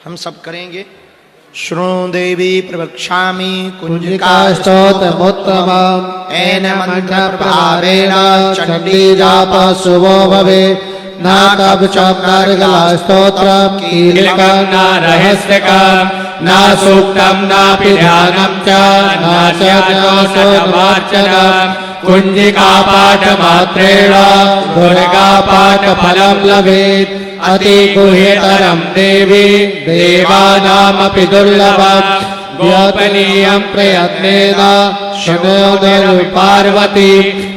हम सब करेंगे। श्रृणु देवी प्रवक्ष्यामि कुंजिका स्तोत्रमुत्तमम् येन मंत्र प्रभावेन चंडी जाप शुभो भवे। न कवचम् न ऋगलास्तोत्रम् कीलिकम् न रहस्यकम् न सूक्तम् नापि ध्यानम् च न च कुंजिका पाठमात्रेण दुर्गा पाठफलम् लभेत्। अति गुह्यतरम् देवी देवानामपि दुर्लभम् गोपनीयम् प्रयत्नेन शृणोतु पार्वती।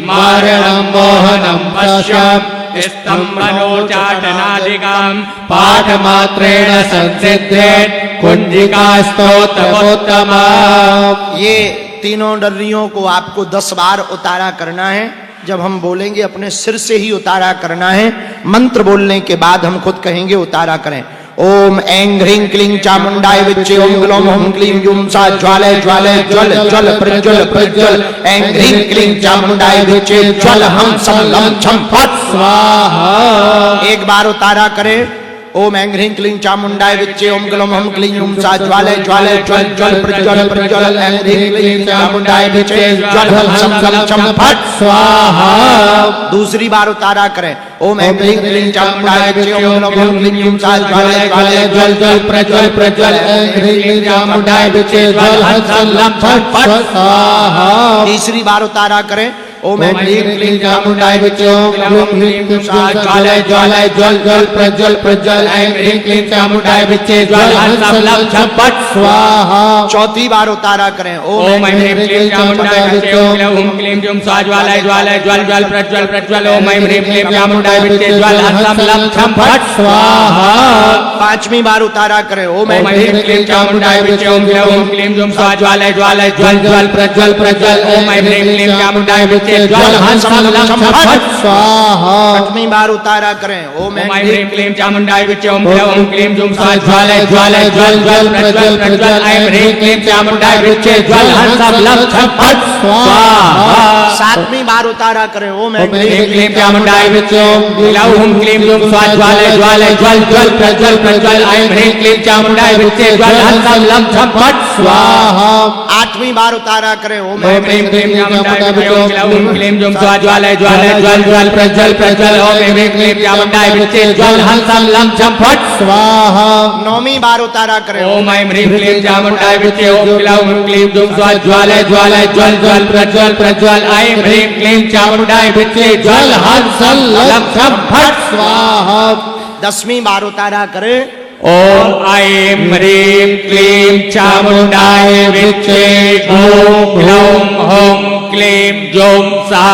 मारणम् मोहनम् पश्यम् स्तम्भनोचाटनादिकम् पाठमात्रेण संसिद्धेत् कुंजिका स्तोत्रमुत्तमम्। ये तीनों डर्रियों को आपको 10 बार उतारा करना है। जब हम बोलेंगे अपने सिर से ही उतारा करना है। मंत्र बोलने के बाद हम खुद कहेंगे उतारा करें। ओम ऐं ह्रीं क्लीं चामुंडाय विच्चे ओम ग्लौम हुम क्लीं जुम सा ज्वालय ज्वालय ज्वल ज्वल प्रज्वल प्रज्वल। ऐं ह्रीं क्लीं चामुंडाय विच्चे ज्वल हम सम लं छम फट स्वाहा। एक बार उतारा करें। ओम ऐं ह्रीं क्लीं चामुंडाय विच्चे ओम ग्लौम हुम क्लीं जुम सा ज्वालय ज्वालय ज्वल ज्वल प्रज्वल प्रज्वल। ऐं ह्रीं क्लीं चामुंडाय विच्चे ज्वल हम सम लं छम फट स्वाहा। दूसरी बार उतारा करें। ओम ऐं ह्रीं क्लीं चामुंडाय विच्चे ओम ग्लौम हुम क्लीं जुम सा ज्वालय ज्वालय ज्वल ज्वल प्रज्वल प्रज्वल। ऐं ह्रीं क्लीं चामुंडाय विच्चे ज्वल हम सम लं छम फट स्वाहा। तीसरी बार उतारा करें। ओम ऐं ह्रीं क्लीं चामुंडाय विच्चे ओम ग्लौम ह्रीं जुम सा ज्वालय ज्वालय ज्वल ज्वल प्रज्वल प्रज्वल। ऐं ह्रीं क्लीं चामुंडाय विच्चे ज्वल हम सम लं छम फट स्वाहा। चौथी बार उतारा करें। ओम ऐं ह्रीं क्लीं चामुंडाय विच्चे ओम ग्लौम क्लीं जुम सा ज्वालय ज्वालय ज्वल ज्वल प्रज्वल प्रज्वल। ओम ऐं ह्रीं क्लीं चामुंडाय विच्चे ज्वल हम सम लं छम फट स्वाहा। पांचवी बार उतारा करें। ओम ऐं ह्रीं क्लीं चामुंडाय विच्चे ओम ग्लौम क्लीं जुम सा ज्वालय ज्वालय ज्वल ज्वल प्रज्वल प्रज्वल। ओम ऐं ह्रीं क्लीं चामुंडाय विच्चे ज्वल हम सम लं छम फट स्वाहा। छठवीं बार उतारा करें। ओम ऐं ह्रीं क्लीं चामुंडाय विच्चे ओम ग्लौम क्लीं जुम सा ज्वालय ज्वालय ज्वल ज्वल प्रज्वल प्रज्वल। ऐं ह्रीं क्लीं चामुंडाय विच्चे ज्वल हम सम लं छम फट स्वाहा। सातवीं बार उतारा करें। ओम ऐं ह्रीं क्लीं चामुंडाय विच्चे ओम ग्लौम क्लीं जुम सा ज्वालय ज्वालय ज्वल ज्वल प्रज्वल प्रज्वल। ऐं ह्रीं क्लीं चामुंडाय विच्चे ज्वल हम सम लं छम फट स्वाहा। 8वीं बार उतारा करें ओम ओम ह्रीं क्लीं चामुण्डाय विच्चे ओम क्लौं क्लीं जुं स्वा ज्वालय ज्वालय ज्वल ज्वल प्रज्वल प्रज्वल ओम ह्रीं क्लीं चामुण्डाय विच्चे ज्वल हं सं लं छं फट् स्वाहा। 9वीं बार उतारा करें ओम ऐं ह्रीं क्लीं चामुण्डाय विच्चे ओम क्लौं क्लीं जुं स्वा ज्वालय ज्वालय ज्वल ज्वल प्रज्वल प्रज्वल ऐं ह्रीं क्लीं चामुण्डाय विच्चे ज्वल हं सं लं छं फट् स्वाहा। 10वीं बार उतारा करें ओम ऐं ह्रीं क्लीं चामुण्डाय विच्चे ओम क्लौं हौं क्लीं जुं सः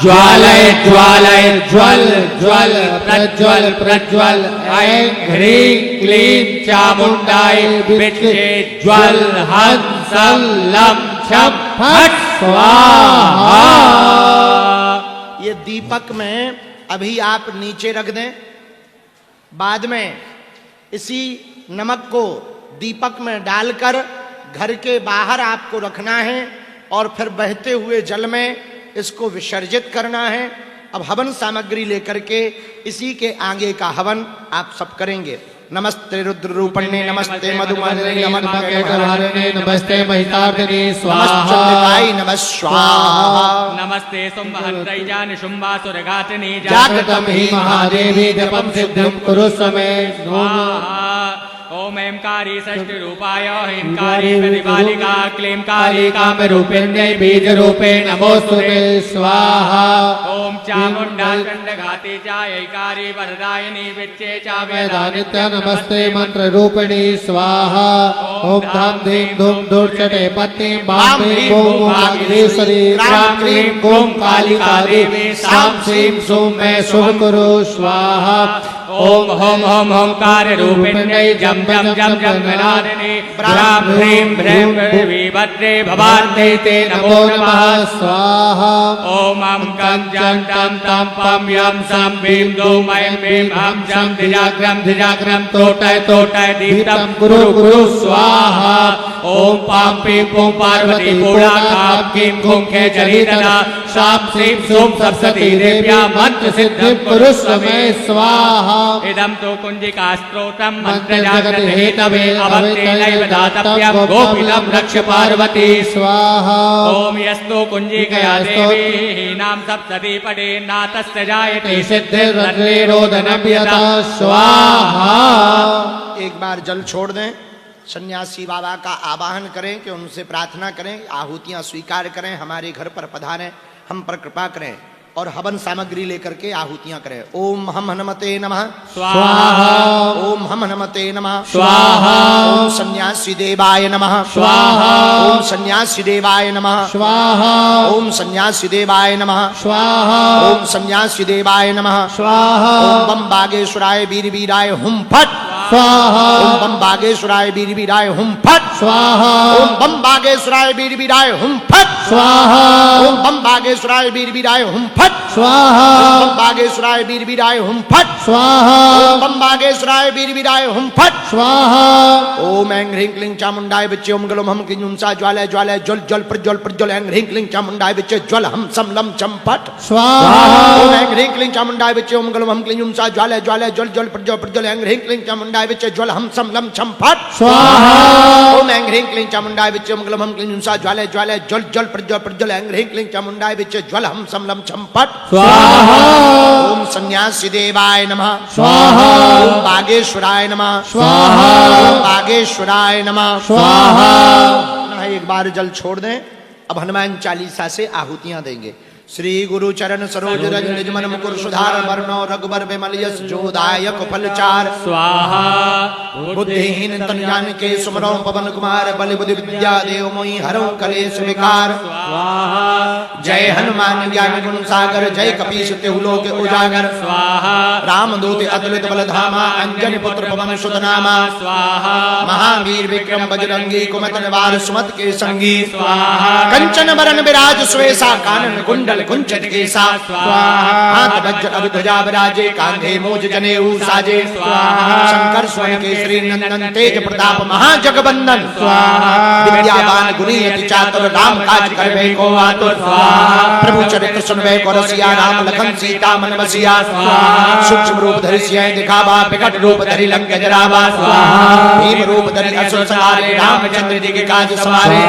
ज्वालय ज्वालय ज्वल ज्वल प्रज्वल प्रज्वल ऐं ह्रीं क्लीं चामुण्डाय विच्चे ज्वल हं सं लं छं फट् स्वाहा। ये दीपक में अभी आप नीचे रख दें, बाद में इसी नमक को दीपक में डालकर घर के बाहर आपको रखना है और फिर बहते हुए जल में इसको विसर्जित करना है। अब हवन सामग्री लेकर के इसी के आगे का हवन आप सब करेंगे। नमस्ते रुद्र रूपण्ये नमस्ते मधुमालिने नमस्ते नमस्ते महितार्दिने स्वाहा। नमश्चंडिकाय नमः स्वाहा। नमस्ते सुम्भहन्त्रै जानिशुम्भासुरघातिनी जागृतं हि महादेवी जपं सिद्धिं कुरु मे। स्वाहा। ओम ऐंकारी षष्ठी रूपाय ह्रींकारी प्रतिपालिका क्लींकारी कामरूपिण्यै बीजरूपे नमोस्तुते स्वाहा। ओम चामुण्डा चण्डघाती च ऐकारी वरदायिनी विच्चे च वेदानित्य नमस्ते मंत्र रूपिणी स्वाहा। ओम धाम धीम धूम दूरचटे पत्नी बाम भीम बूम वागीश्वरी क्राम क्लीं क्लूं कालिका देवी साम श्रीं सूं मैं शुभ कुरु स्वाहा। ओम होम होम होमकार रूपिण्यै जम जम जम जम गणादिनी ब्राह्म ह्रीं भ्रीं वीभद्रे भवान्ते ते नमो नमः स्वाहा। ओम अं कं जं तं तं पं यं सं भीं दूं ऐं भीं हं जं धिजाग्रं तोटय तोटय दीप्तं कुरु कुरु स्वाहा। ओम पां पीं पूं पार्वती पूर्णा खां कीं खूं खे जलीदना शां श्रीं सूं सरस्वती देव्या मंत्र सिद्धिं कुरु मे स्वाहा। इदं तु कुञ्जिका स्तोत्रं मन्त्रजागृत हेतवे अवतेनैव दातव्यं गोपीलं रक्ष पार्वती स्वाहा। ओम यस्तु कुञ्जिकया देवी हीनां सप्तति पठेन्नातस्य जायते सिद्धिर्वज्रेरोदनं यथा स्वाहा। एक बार जल छोड़ दें, सन्यासी बाबा का आवाहन करें कि उनसे प्रार्थना करें, आहुतियां स्वीकार करें, हमारे घर पर पधारें, हम पर कृपा करें और हवन सामग्री लेकर के आहुतियां करें। ओम हम हनुमते नमः स्वाहा। ओम हम हनुमते नमः स्वाहा। ओम सन्यासी देवाय नमः स्वाहा। ओम सन्यासी देवाय नमः स्वाहा। ओम सन्यासी देवाय नमः स्वाहा। ओम सन्यासी देवाय नमः स्वाहा। ओम बम बागेश्वराय वीर वीराय हुम फट स्वाहा। ओम बम बागेश्वराय वीर वीराय हुम फट स्वाहा। ओम बम बागेश्वराय वीर वीराय हुम फट स्वाहा। ओम बम बागेश्वराय वीर वीराय हुम फट स्वाहा। ओम बम बागेश्वराय वीर वीराय हुम फट स्वाहा। ओम बम बागेश्वराय वीर वीराय हुम फट स्वाहा। ओम ऐं ह्रीं क्लीं चामुण्डाय विच्चे ओम ग्लौं हम क्लीं जुं सा ज्वालय ज्वालय ज्वल ज्वल प्रज्वल प्रज्वल ऐं ह्रीं क्लीं चामुण्डाय विच्चे ज्वल हम सम लं छं फट स्वाहा। ओम ऐं ह्रीं क्लीं चामुण्डाय विच्चे ओम ग्लौं हम क्लीं जुं सा ज्वालय ज्वालय ज्वल ज्वल प्रज्वल प्रज्वल ऐं ह्रीं क्लीं चामुण्डाय विच्चे ज्वल हम सम लं छं फट स्वाहा। ओम ऐं ह्रीं क्लीं चामुण्डाय विच्चे ओम ग्लौं हम क्लीं जुं सा ज्वालय ज्वालय ज्वल ज्वल प्रज्वल प्रज्वल ऐं ह्रीं क्लीं चामुण्डाय विच्चे ज्वल हम सम लं छं फट स्वाहा। ओम सन्यासी देवाय नमः स्वाहा। ओम बागेश्वराय नमः स्वाहा। ओम बागेश्वराय नमः स्वाहा। पुनः एक बार जल छोड़ दें। अब हनुमान चालीसा से आहुतियां देंगे। श्री गुरु चरण सरोज रज निज मन मुकुर सुधार वर्णो रघुबर विमल यश जोदायक फलचार स्वाहा। बुद्धिहीन तन जान के सुमरो पवन कुमार बल बुद्धि विद्या देव मोहि हरो कलेश विकार। स्वाहा। जय हनुमान ज्ञान गुण सागर जय कपीश तिहु लोक उजागर। स्वाहा। रामदूत अतुलित बल धामा अंजनी पुत्र पवन सुत नामा। स्वाहा। महावीर विक्रम बजरंगी कुमत निवार सुमत के संगी। स्वाहा। कंचन बरन विराज सुवेशा कानन कुंडल कुंचित केसा। हाथ वज्र अभि ध्वजा विराजे कांधे मूज जनेऊ साजे। शंकर स्वयं केसरी नंदन तेज प्रताप महाजगबंदन। विद्यावान गुणी अति चातुर राम काज करबे को आतुर। प्रभु चरित्र सुनवे को रसिया राम लखन सीता मन बसिया सूक्ष्म रूप धरि सिय दिखावा विकट रूप धरि लंक जरावा भीम रूप धरि असुर संहारे रामचंद्र जी के काज सवारे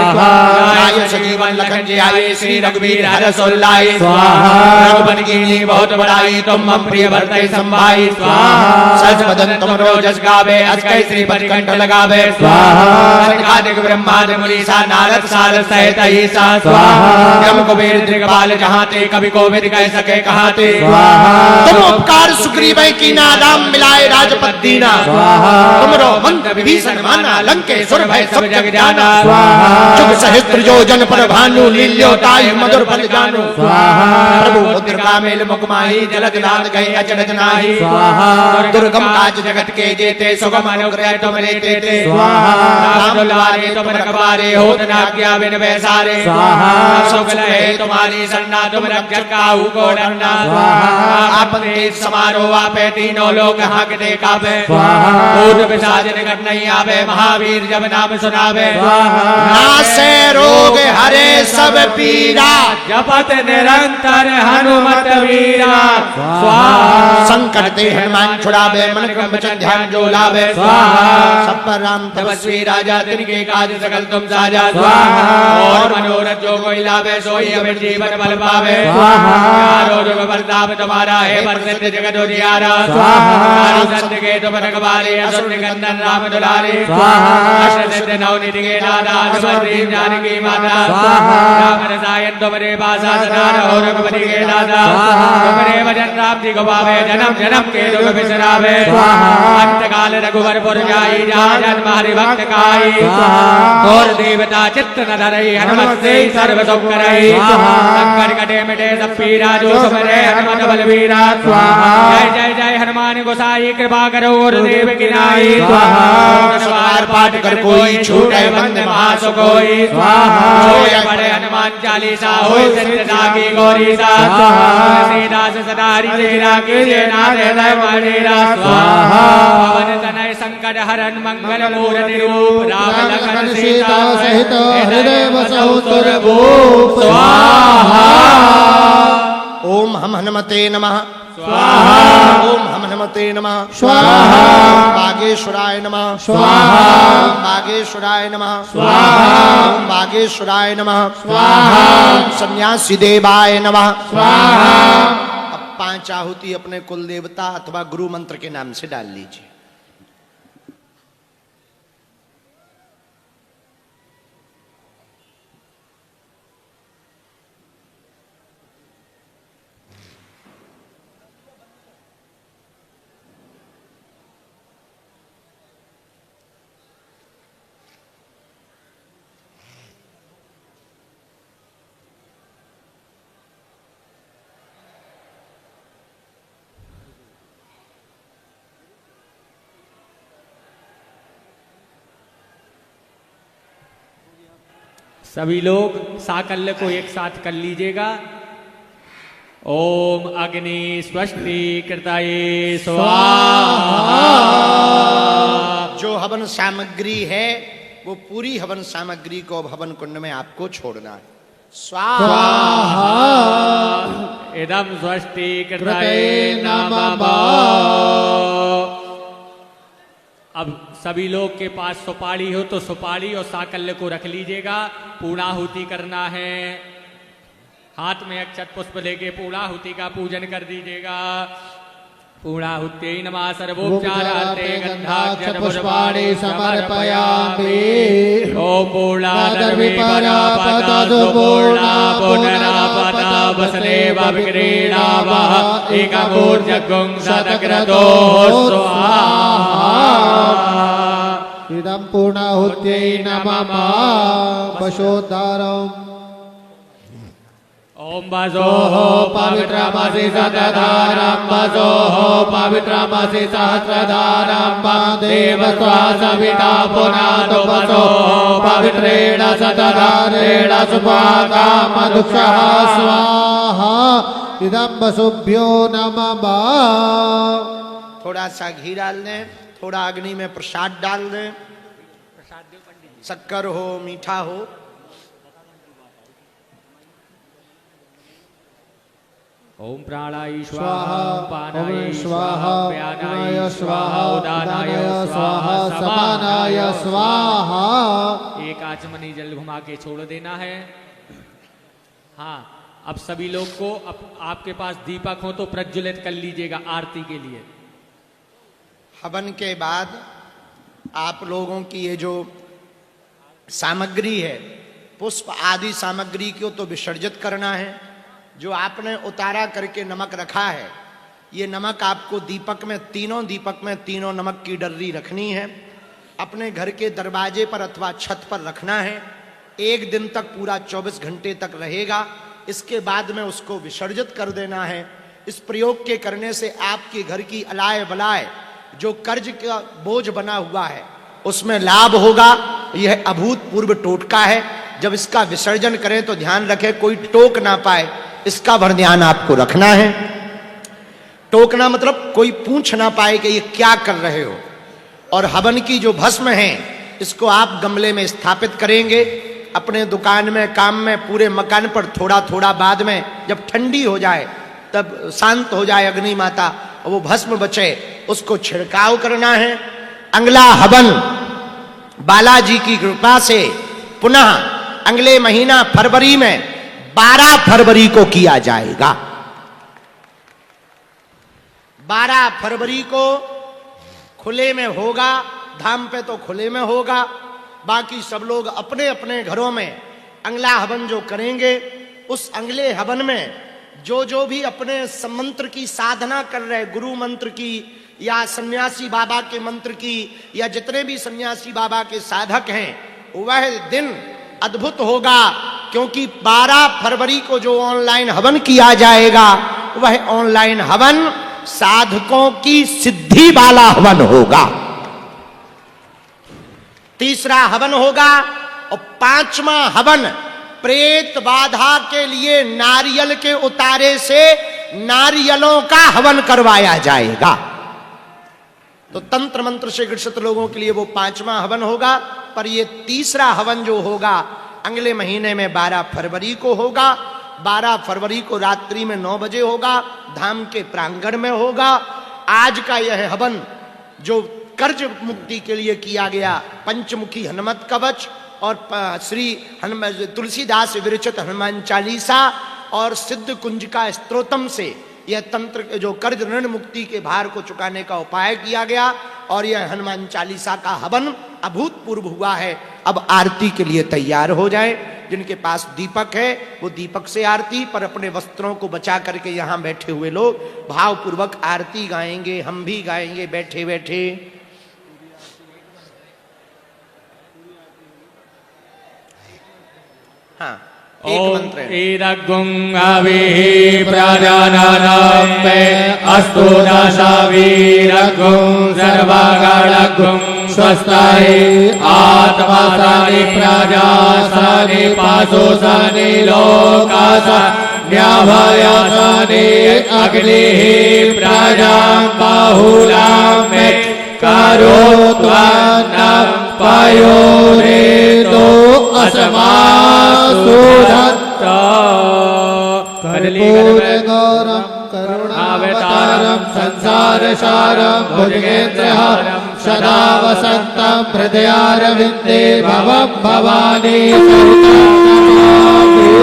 आय सजीवन लखन जी आए श्री रघुवीर हरष उर लाए रघुबन कीनी बहुत बड़ाई तुम मम प्रिय भरतहि संभाई सच बदन तुम रोजस गावे अस कै श्री कंठ लगावे सनकादिक ब्रह्मादि मुनीसा नारद सारद सहित ईसा ब्रह्म कुबेर दिग्पाल जहाँ ते कवि कोविद कह सके कहाँ ते तुम उपकार सुग्रीव की ना राम मिलाए राजपद दीना तुमरो मंत्र विभीषण माना लंकेश्वर भय सब जग जाना जुग सहस्त्र योजन पर भानु लील्योताय मधुर फल जानु प्रभु मुद्रिका मेल मुखमाही जलद नाद गए अचरज नाही दुर्गम काज जगत के जेते सुगम अनुग्रह तुम लेते थे राम दुलारे तुम रखवारे होत न आज्ञा बिन बैसारे सुगल है तुम्हारी सरना तुम रक्षक काहू को डरना आपन तेज समारो आपे तीनों लोग हांकते काबे भूत पिशाच निकट नहीं आवे महावीर जब नाम सुनावे नासे रोग हरे सब पीरा जपत निरंतर हनुमत वीरा संकट ते हनुमान छुड़ावे मन क्रम वचन ध्यान जो लावे सब पर राम तपस्वी राजा तिनके काज सकल तुम साजा और मनोरथ जो कोई लावे सोई अमित जीवन बल पावे रोग प्रताप तुम्हारा है प्रसिद्ध जगत उजियारा सत्य के तुम रखवारे असुर निकंदन राम दुलारे अष्ट सिद्ध नौ निधि के दादा सुभद्रीम जानकी माता राम रसायन तुमरे पासा सदा रहो रघुपति के दादा तुमरे भजन राम जी को पावे जन्म जन्म के दुख बिसरावे अंत काल रघुवर पुर जाई जहाँ जन्म हरि भक्त काई और देवता चित्त न धरई हनुमत से सर्व सुख करई संकट कटे मिटे सब पीरा जो सुमरे हनुमत बलवीरा जय जय जय हनुमान गोसाई कृपा करो गुरुदेव की नाई सवार पाठ कर कोई छूटे बंद महासुख होई सोए पढ़े हनुमान चालीसा होई सिद्धता की गौरी सा तुलसीदास सदा हरि राखे जे नाथ हृदय मणिरा पवन तनय संकट हरन मंगल मूर्ति रूप राम लखन सीता सहित हृदय बसहु तुर भूप स्वाहा ओम हम हनुमते नमः स्वाहा ओम हम हनुमते नमः स्वाहा बागेश्वराय नमः स्वाहा बागेश्वराय नमः स्वाहा बागेश्वराय नमः स्वाहा सन्यासी देवाय नमः स्वाहा। अब 5 आहुति अपने कुल देवता अथवा गुरु मंत्र के नाम से डाल लीजिए। सभी लोग साकल्य को एक साथ कर लीजिएगा। ओम अग्नि स्वस्ति कृताय स्वाहा। जो हवन सामग्री है वो पूरी हवन सामग्री को हवन कुंड में आपको छोड़ना है। स्वाहा। इदं स्वस्ति कृताय नमः। अब सभी लोग के पास सुपारी हो तो सुपारी और साकल्य को रख लीजिएगा। पूर्णाहुति करना है। हाथ में अक्षत पुष्प लेके पूर्णाहुति का पूजन कर दीजिएगा। पूर्णाहुत्यै नमः सर्वोपचारार्थे गन्धाक्षत पुष्पाणि समर्पयामि। ओम पूर्णादर्वी परापदा पूर्णा पुनरापदा वसुदेव विक्रीणावः एकमूर्जगुं शतक्रतो स्वाहा। इदं पूर्णाहुत्यै नमः वशोद्धारम्। ओम वसोः पवित्रमसि शतधारं वसोः पवित्रमसि सहस्रधारं देव सविता पुनातु वसोः पवित्रेण शतधारेण सुभागा मधुक्षः स्वाहा। इदं वसुभ्यो नमः। थोड़ा सा घी डाल दें, थोड़ा अग्नि में प्रसाद डाल दें। शक्कर हो मीठा हो। ओम प्राणाय स्वाहा, स्वाहा, पानाय ओम स्वाहा, स्वाहा, व्यानाय प्राणाय स्वाहा, उदानाय स्वाहा, समानाय स्वाहा। एक आचमनी जल घुमा के छोड़ देना है। हाँ, अब सभी लोग को आपके पास दीपक हो तो प्रज्वलित कर लीजिएगा आरती के लिए। हवन के बाद आप लोगों की ये जो सामग्री है, पुष्प आदि सामग्री को तो विसर्जित करना है। जो आपने उतारा करके नमक रखा है, ये नमक आपको दीपक में, तीनों दीपक में तीनों नमक की डर्री रखनी है। अपने घर के दरवाजे पर अथवा छत पर रखना है। एक दिन तक, पूरा 24 घंटे तक रहेगा। इसके बाद में उसको विसर्जित कर देना है। इस प्रयोग के करने से आपके घर की अलाय बलाय जो कर्ज का बोझ बना हुआ है उसमें लाभ होगा। यह अभूतपूर्व टोटका है। जब इसका विसर्जन करें तो ध्यान रखें कोई टोक ना पाए, इसका भर ध्यान आपको रखना है। टोकना मतलब कोई पूछ ना पाए कि ये क्या कर रहे हो। और हवन की जो भस्म है इसको आप गमले में स्थापित करेंगे। अपने दुकान में, काम में, पूरे मकान पर थोड़ा थोड़ा बाद में जब ठंडी हो जाए, तब शांत हो जाए अग्नि माता और वो भस्म बचे, उसको छिड़काव करना है। अगला हवन बालाजी की कृपा से पुनः अगले महीना फरवरी में 12 फरवरी को किया जाएगा। 12 फरवरी को खुले में होगा। धाम पे तो खुले में होगा, बाकी सब लोग अपने अपने घरों में अगला हवन जो करेंगे, उस अगले हवन में जो भी अपने मंत्र की साधना कर रहे, गुरु मंत्र की या सन्यासी बाबा के मंत्र की, या जितने भी सन्यासी बाबा के साधक हैं, वह दिन अद्भुत होगा। क्योंकि 12 फरवरी को जो ऑनलाइन हवन किया जाएगा, वह ऑनलाइन हवन साधकों की सिद्धि वाला हवन होगा। तीसरा हवन होगा और 5वां हवन प्रेत बाधा के लिए नारियल के उतारे से नारियलों का हवन करवाया जाएगा। तो तंत्र मंत्र से ग्रसित लोगों के लिए वो 5वां हवन होगा। पर ये तीसरा हवन जो होगा अगले महीने में 12 फरवरी को होगा। 12 फरवरी को रात्रि में 9 बजे होगा, धाम के प्रांगण में होगा। आज का यह हवन जो कर्ज मुक्ति के लिए किया गया, पंचमुखी हनुमत कवच और श्री तुलसीदास विरचित हनुमान चालीसा और सिद्ध कुंज का स्तोत्रम से यह तंत्र जो कर्ज ऋण मुक्ति के भार को चुकाने का उपाय किया गया। और यह हनुमान चालीसा का हवन अभूतपूर्व हुआ है। अब आरती के लिए तैयार हो जाए। जिनके पास दीपक है वो दीपक से आरती, पर अपने वस्त्रों को बचा करके यहाँ बैठे हुए लोग भावपूर्वक आरती गाएंगे। हम भी गाएंगे बैठे बैठे। हाँ, एक मंत्र है। ईरगुंगाविः प्रजानानां अस्तु दशावीरगुं सर्वगणगुं स्वस्ताय आत्मासानि प्रजासानि पाशोसानि लोकासानि न्याभयासानि अग्निः प्रजां बाहुलां करोत्वन्नं पयोरेतो अस्मासुधत्ता कर्पूरगौरं करुणावतारं संसारसारं भुजगेन्द्रहारं सदा वसन्तं हृदयारविन्दे भवं भवानी सहितं नमामि।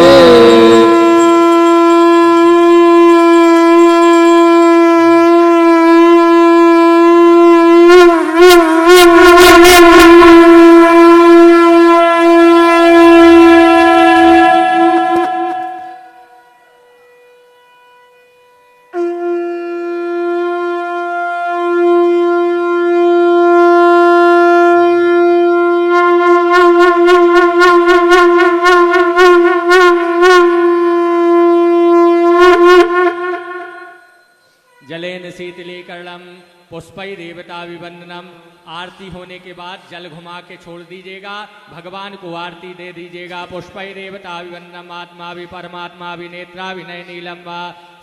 जलेन शीतलीकरणम पुष्पै देवता विवंदनम। आरती होने के बाद जल घुमा के छोड़ दीजिएगा, भगवान को आरती दे दीजिएगा। पुष्पै देवता विवंदनम आत्मा भी परमात्मा भी नेत्रा विनय नीलम वा।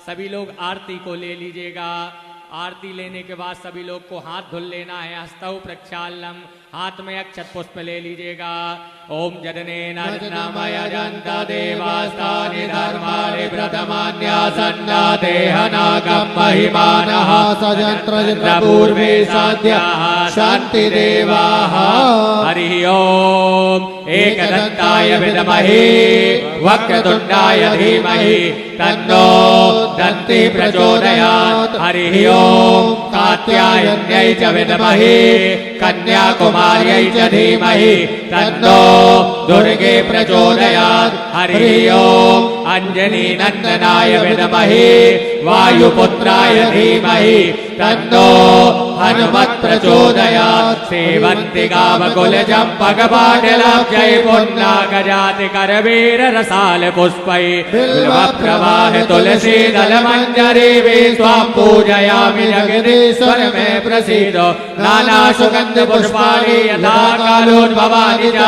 सभी लोग आरती को ले लीजिएगा। आरती लेने के बाद सभी लोग को हाथ धुल लेना है। हस्तौ प्रक्षालनम हाथ में अक्षत पुष्प ले लीजिएगा। ओम जदने नामय जंता देवास्तानि धर्माणि प्रथमान्यासन्ना देहनागम महिमानः सजंत्र पूर्वे साध्या शांति देवाः। हरि ओम एकदंताय विद्महे वक्रतुंडाय धीमहि तन्नो दन्ति प्रचोदयात्। हरि ओम कात्यायन्यै च विद्महे कन्याकुमार्यै च धीमहि तन्नो दुर्गे प्रचोदयात्। हरि ओम अंजनी नंदनाय विद्महे वायुपुत्राय धीमहि तन्नो हनुमत् प्रचोदयात्। सेवन्ति गावकुलजं पगपाटलब्जै पुन्नागजाति करवीर रसाल पुष्पै बिल्व प्रवाह तुलसी दल मंजरी वे त्वां पूजयामि जगदीश्वर मे प्रसीदो। नाना सुगंध पुष्पाणि यथा कालोद्भवानि च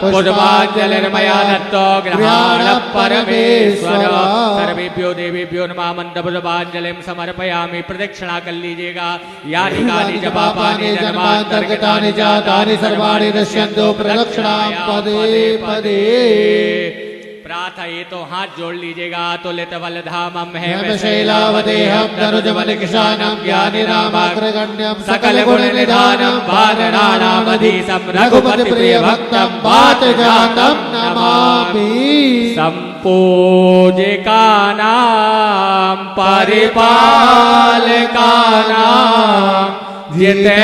पुष्पाञ्जलिर्मया दत्तो गृहाण परमेश्वर। सर्वेभ्यो देवेभ्यो नमः। मंत्रपुष्पाञ्जलिं समर्पयामि। प्रदक्षिणा कर लीजिएगा। यानि कानि च पापानि जन्मान्तर्गतानि च तानि सर्वाणि नश्यन्तु प्रदक्षिणां पदे पदे। प्रार्थये तो हाथ जोड़ लीजिएगा। तुलित बलधामं है शैलावदेहं धनुजबल किशानं ज्ञानिनामाग्रगण्यं सकल गुण निधानं वानराणामधीशं रघुपति प्रिय भक्तं वातजातं नमामि। संपूजिकानां परिपालकानां जितेन्द्रियाणां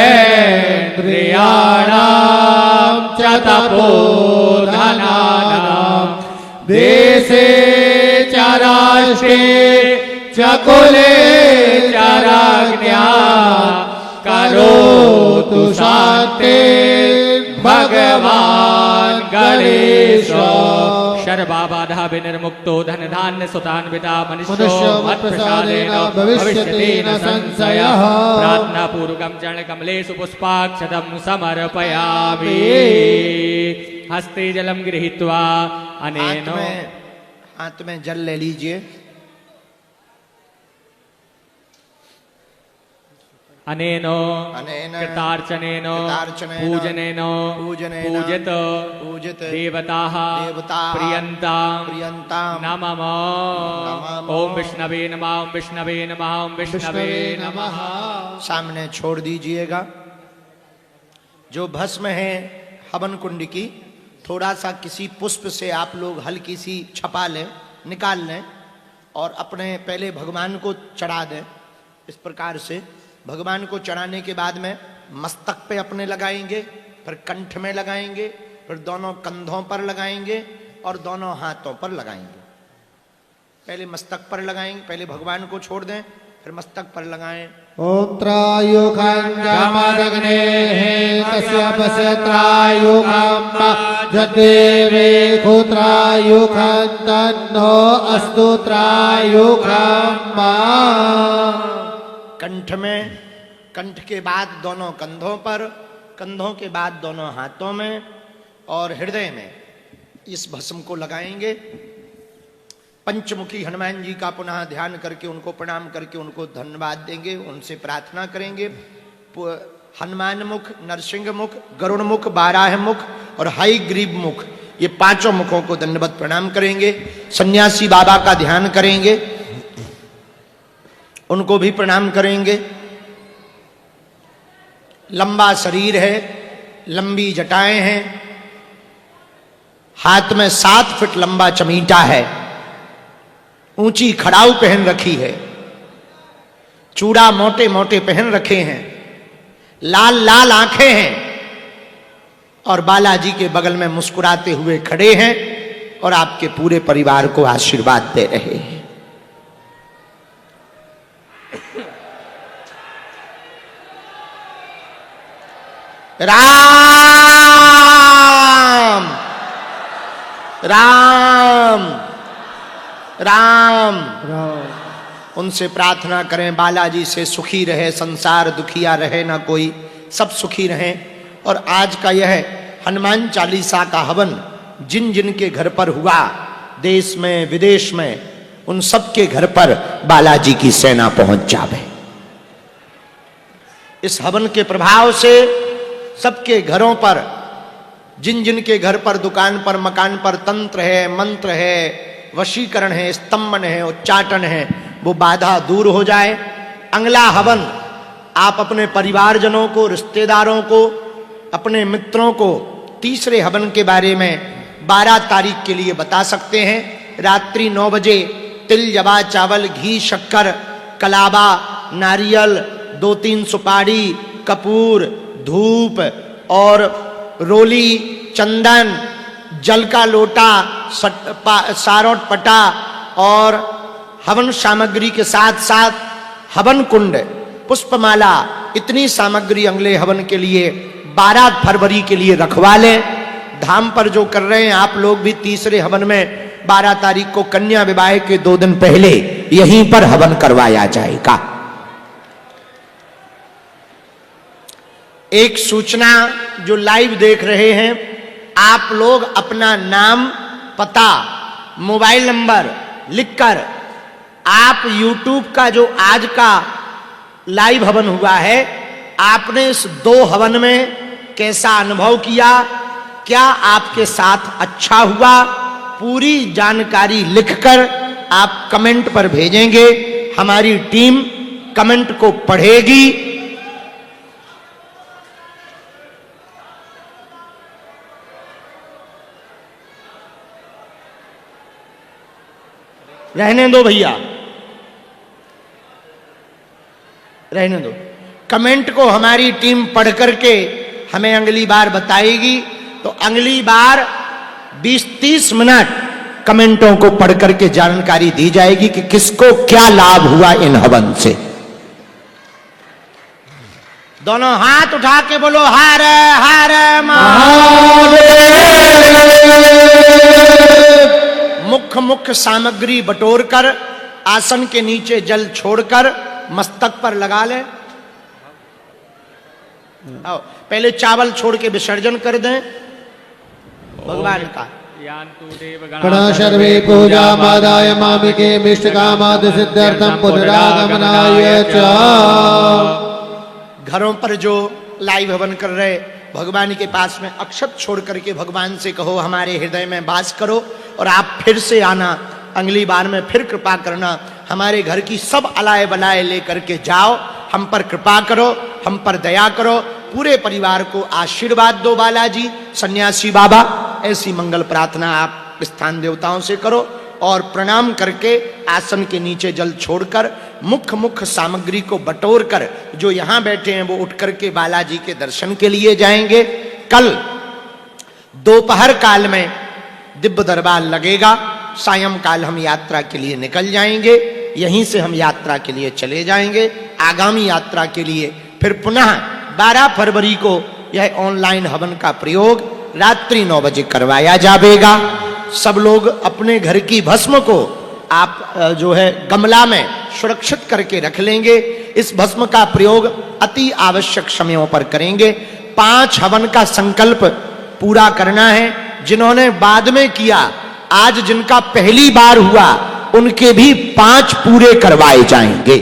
च तपोधनानां देशे च राष्ट्रे च कुले च राज्ञा करोतु शान्ति भगवान् गणेश। सर्वबाधा विनिर्मुक्तो धन धान्य सुतान्विता मनुष्यो मत्प्रसादेन भविष्यति न संशयः। प्रार्थना पूर्वकं चरण कमलेषु पुष्पाक्षतं समर्पयामि। हस्ते जलम गृहीत्वा अनेनो हाथ में जल ले लीजिए। अनेनो कृतार्चनेनो पूजनेनो पूजित देवताः प्रियन्तां नमः। ओम विष्णवे नमः। ओम विष्णवे नमः। ओम विष्णवे नमः। सामने छोड़ दीजिएगा। जो भस्म है हवन कुंड की, थोड़ा सा किसी पुष्प से आप लोग हल्की सी छपा लें, निकाल लें और अपने पहले भगवान को चढ़ा दें। इस प्रकार से भगवान को चढ़ाने के बाद में मस्तक पे अपने लगाएंगे, फिर कंठ में लगाएंगे, फिर दोनों कंधों पर लगाएंगे और दोनों हाथों पर लगाएंगे। पहले मस्तक पर लगाएंगे, पहले भगवान को छोड़ दें, फिर मस्तक पर लगाएं। ओम त्रायुखं जामदग्नेः तस्य पश्य त्रायुखं जदेवे खुत्रायुखं तन्नो अस्तु त्रायुखं। कंठ में, कंठ के बाद दोनों कंधों पर, कंधों के बाद दोनों हाथों में और हृदय में इस भस्म को लगाएंगे। पंचमुखी हनुमान जी का पुनः ध्यान करके उनको प्रणाम करके उनको धन्यवाद देंगे, उनसे प्रार्थना करेंगे। हनुमान मुख, नरसिंह मुख, गरुड़ मुख, बाराह मुख और हयग्रीव मुख, ये पांचों मुखों को दंडवत प्रणाम करेंगे। सन्यासी बाबा का ध्यान करेंगे, उनको भी प्रणाम करेंगे। लंबा शरीर है, लंबी जटाएं हैं, हाथ में 7 फीट लंबा चमीटा है, ऊंची खड़ाऊ पहन रखी है, चूड़ा मोटे मोटे पहन रखे हैं, लाल लाल आंखें हैं और बालाजी के बगल में मुस्कुराते हुए खड़े हैं और आपके पूरे परिवार को आशीर्वाद दे रहे हैं। राम राम राम। उनसे प्रार्थना करें बालाजी से सुखी रहे संसार, दुखिया रहे ना कोई, सब सुखी रहें। और आज का यह हनुमान चालीसा का हवन जिन जिन के घर पर हुआ, देश में विदेश में, उन सब के घर पर बालाजी की सेना पहुंच जावे। इस हवन के प्रभाव से सबके घरों पर, जिन जिन के घर पर, दुकान पर, मकान पर तंत्र है, मंत्र है, वशीकरण है, स्तंभन है, उच्चाटन है, वो बाधा दूर हो जाए। अगला हवन आप अपने परिवारजनों को, रिश्तेदारों को, अपने मित्रों को तीसरे हवन के बारे में 12 तारीख के लिए बता सकते हैं। रात्रि 9 बजे तिल, जवा, चावल, घी, शक्कर, कलाबा, नारियल, 2-3 सुपारी, कपूर, धूप और रोली, चंदन, जल का लोटा, सारोट पटा और हवन सामग्री के साथ साथ हवन कुंड, पुष्पमाला, इतनी सामग्री अगले हवन के लिए 12 फरवरी के लिए रखवा लें। धाम पर जो कर रहे हैं आप लोग भी तीसरे हवन में 12 तारीख को कन्या विवाह के 2 दिन पहले यहीं पर हवन करवाया जाएगा। एक सूचना जो लाइव देख रहे हैं, आप लोग अपना नाम, पता, मोबाइल नंबर लिखकर आप YouTube का जो आज का लाइव हवन हुआ है, आपने इस 2 हवन में कैसा अनुभव किया, क्या आपके साथ अच्छा हुआ, पूरी जानकारी लिखकर आप कमेंट पर भेजेंगे। हमारी टीम कमेंट को पढ़ेगी। रहने दो भैया, रहने दो। कमेंट को हमारी टीम पढ़ करके हमें अगली बार बताएगी। तो अगली बार 20-30 मिनट कमेंटों को पढ़ करके जानकारी दी जाएगी कि किसको क्या लाभ हुआ इन हवन से। दोनों हाथ उठा के बोलो हर हर महादेव। मुख्य सामग्री बटोरकर आसन के नीचे जल छोड़कर मस्तक पर लगा ले। आओ, पहले चावल छोड़ के विसर्जन कर दें भगवान का। प्रणा सर्वे पूजा मादाय मामिके मिष्ट कामाद सिद्ध्यर्थम पुनरागमनाय च। घरों पर जो लाइव हवन कर रहे भगवान के पास में अक्षत छोड़ करके भगवान से कहो हमारे हृदय में वास करो, और आप फिर से आना, अगली बार में फिर कृपा करना, हमारे घर की सब अलाय बलाय लेकर के जाओ, हम पर कृपा करो, हम पर दया करो, पूरे परिवार को आशीर्वाद दो बालाजी, सन्यासी बाबा। ऐसी मंगल प्रार्थना आप स्थान देवताओं से करो और प्रणाम करके आसन के नीचे जल छोड़कर मुख्य सामग्री को बटोर कर जो यहां बैठे हैं वो उठ करके बालाजी के दर्शन के लिए जाएंगे। कल दोपहर काल में दिव्य दरबार लगेगा, सायंकाल हम यात्रा के लिए निकल जाएंगे, यहीं से हम यात्रा के लिए चले जाएंगे आगामी यात्रा के लिए। फिर पुनः 12 फरवरी को यह ऑनलाइन हवन का प्रयोग रात्रि 9 बजे करवाया जाएगा। सब लोग अपने घर की भस्म को आप जो है गमला में सुरक्षित करके रख लेंगे। इस भस्म का प्रयोग अति आवश्यक समयों पर करेंगे। 5 हवन का संकल्प पूरा करना है। जिन्होंने बाद में किया, आज जिनका पहली बार हुआ, उनके भी 5 पूरे करवाए जाएंगे।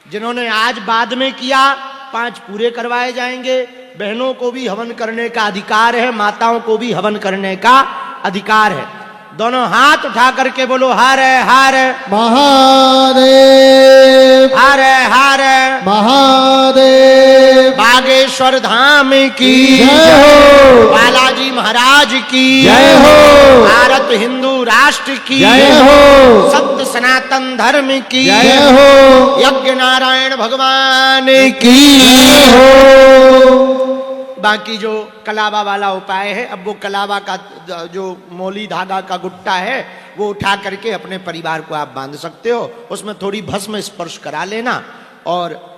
जिन्होंने आज बाद में किया 5 पूरे करवाए जाएंगे। बहनों को भी हवन करने का अधिकार है, माताओं को भी हवन करने का अधिकार है। दोनों हाथ उठा करके बोलो हर हर महादेव, हर हर महादेव। बागेश्वर धाम की जय हो, बालाजी महाराज की जय हो, भारत हिंदू राष्ट्र की जय हो, सत्य सनातन धर्म की जय हो, यज्ञ नारायण भगवान की जय हो। बाकी जो कलावा वाला उपाय है, अब वो कलावा का जो मोली धागा का गुट्टा है वो उठा करके अपने परिवार को आप बांध सकते हो, उसमें थोड़ी भस्म स्पर्श करा लेना और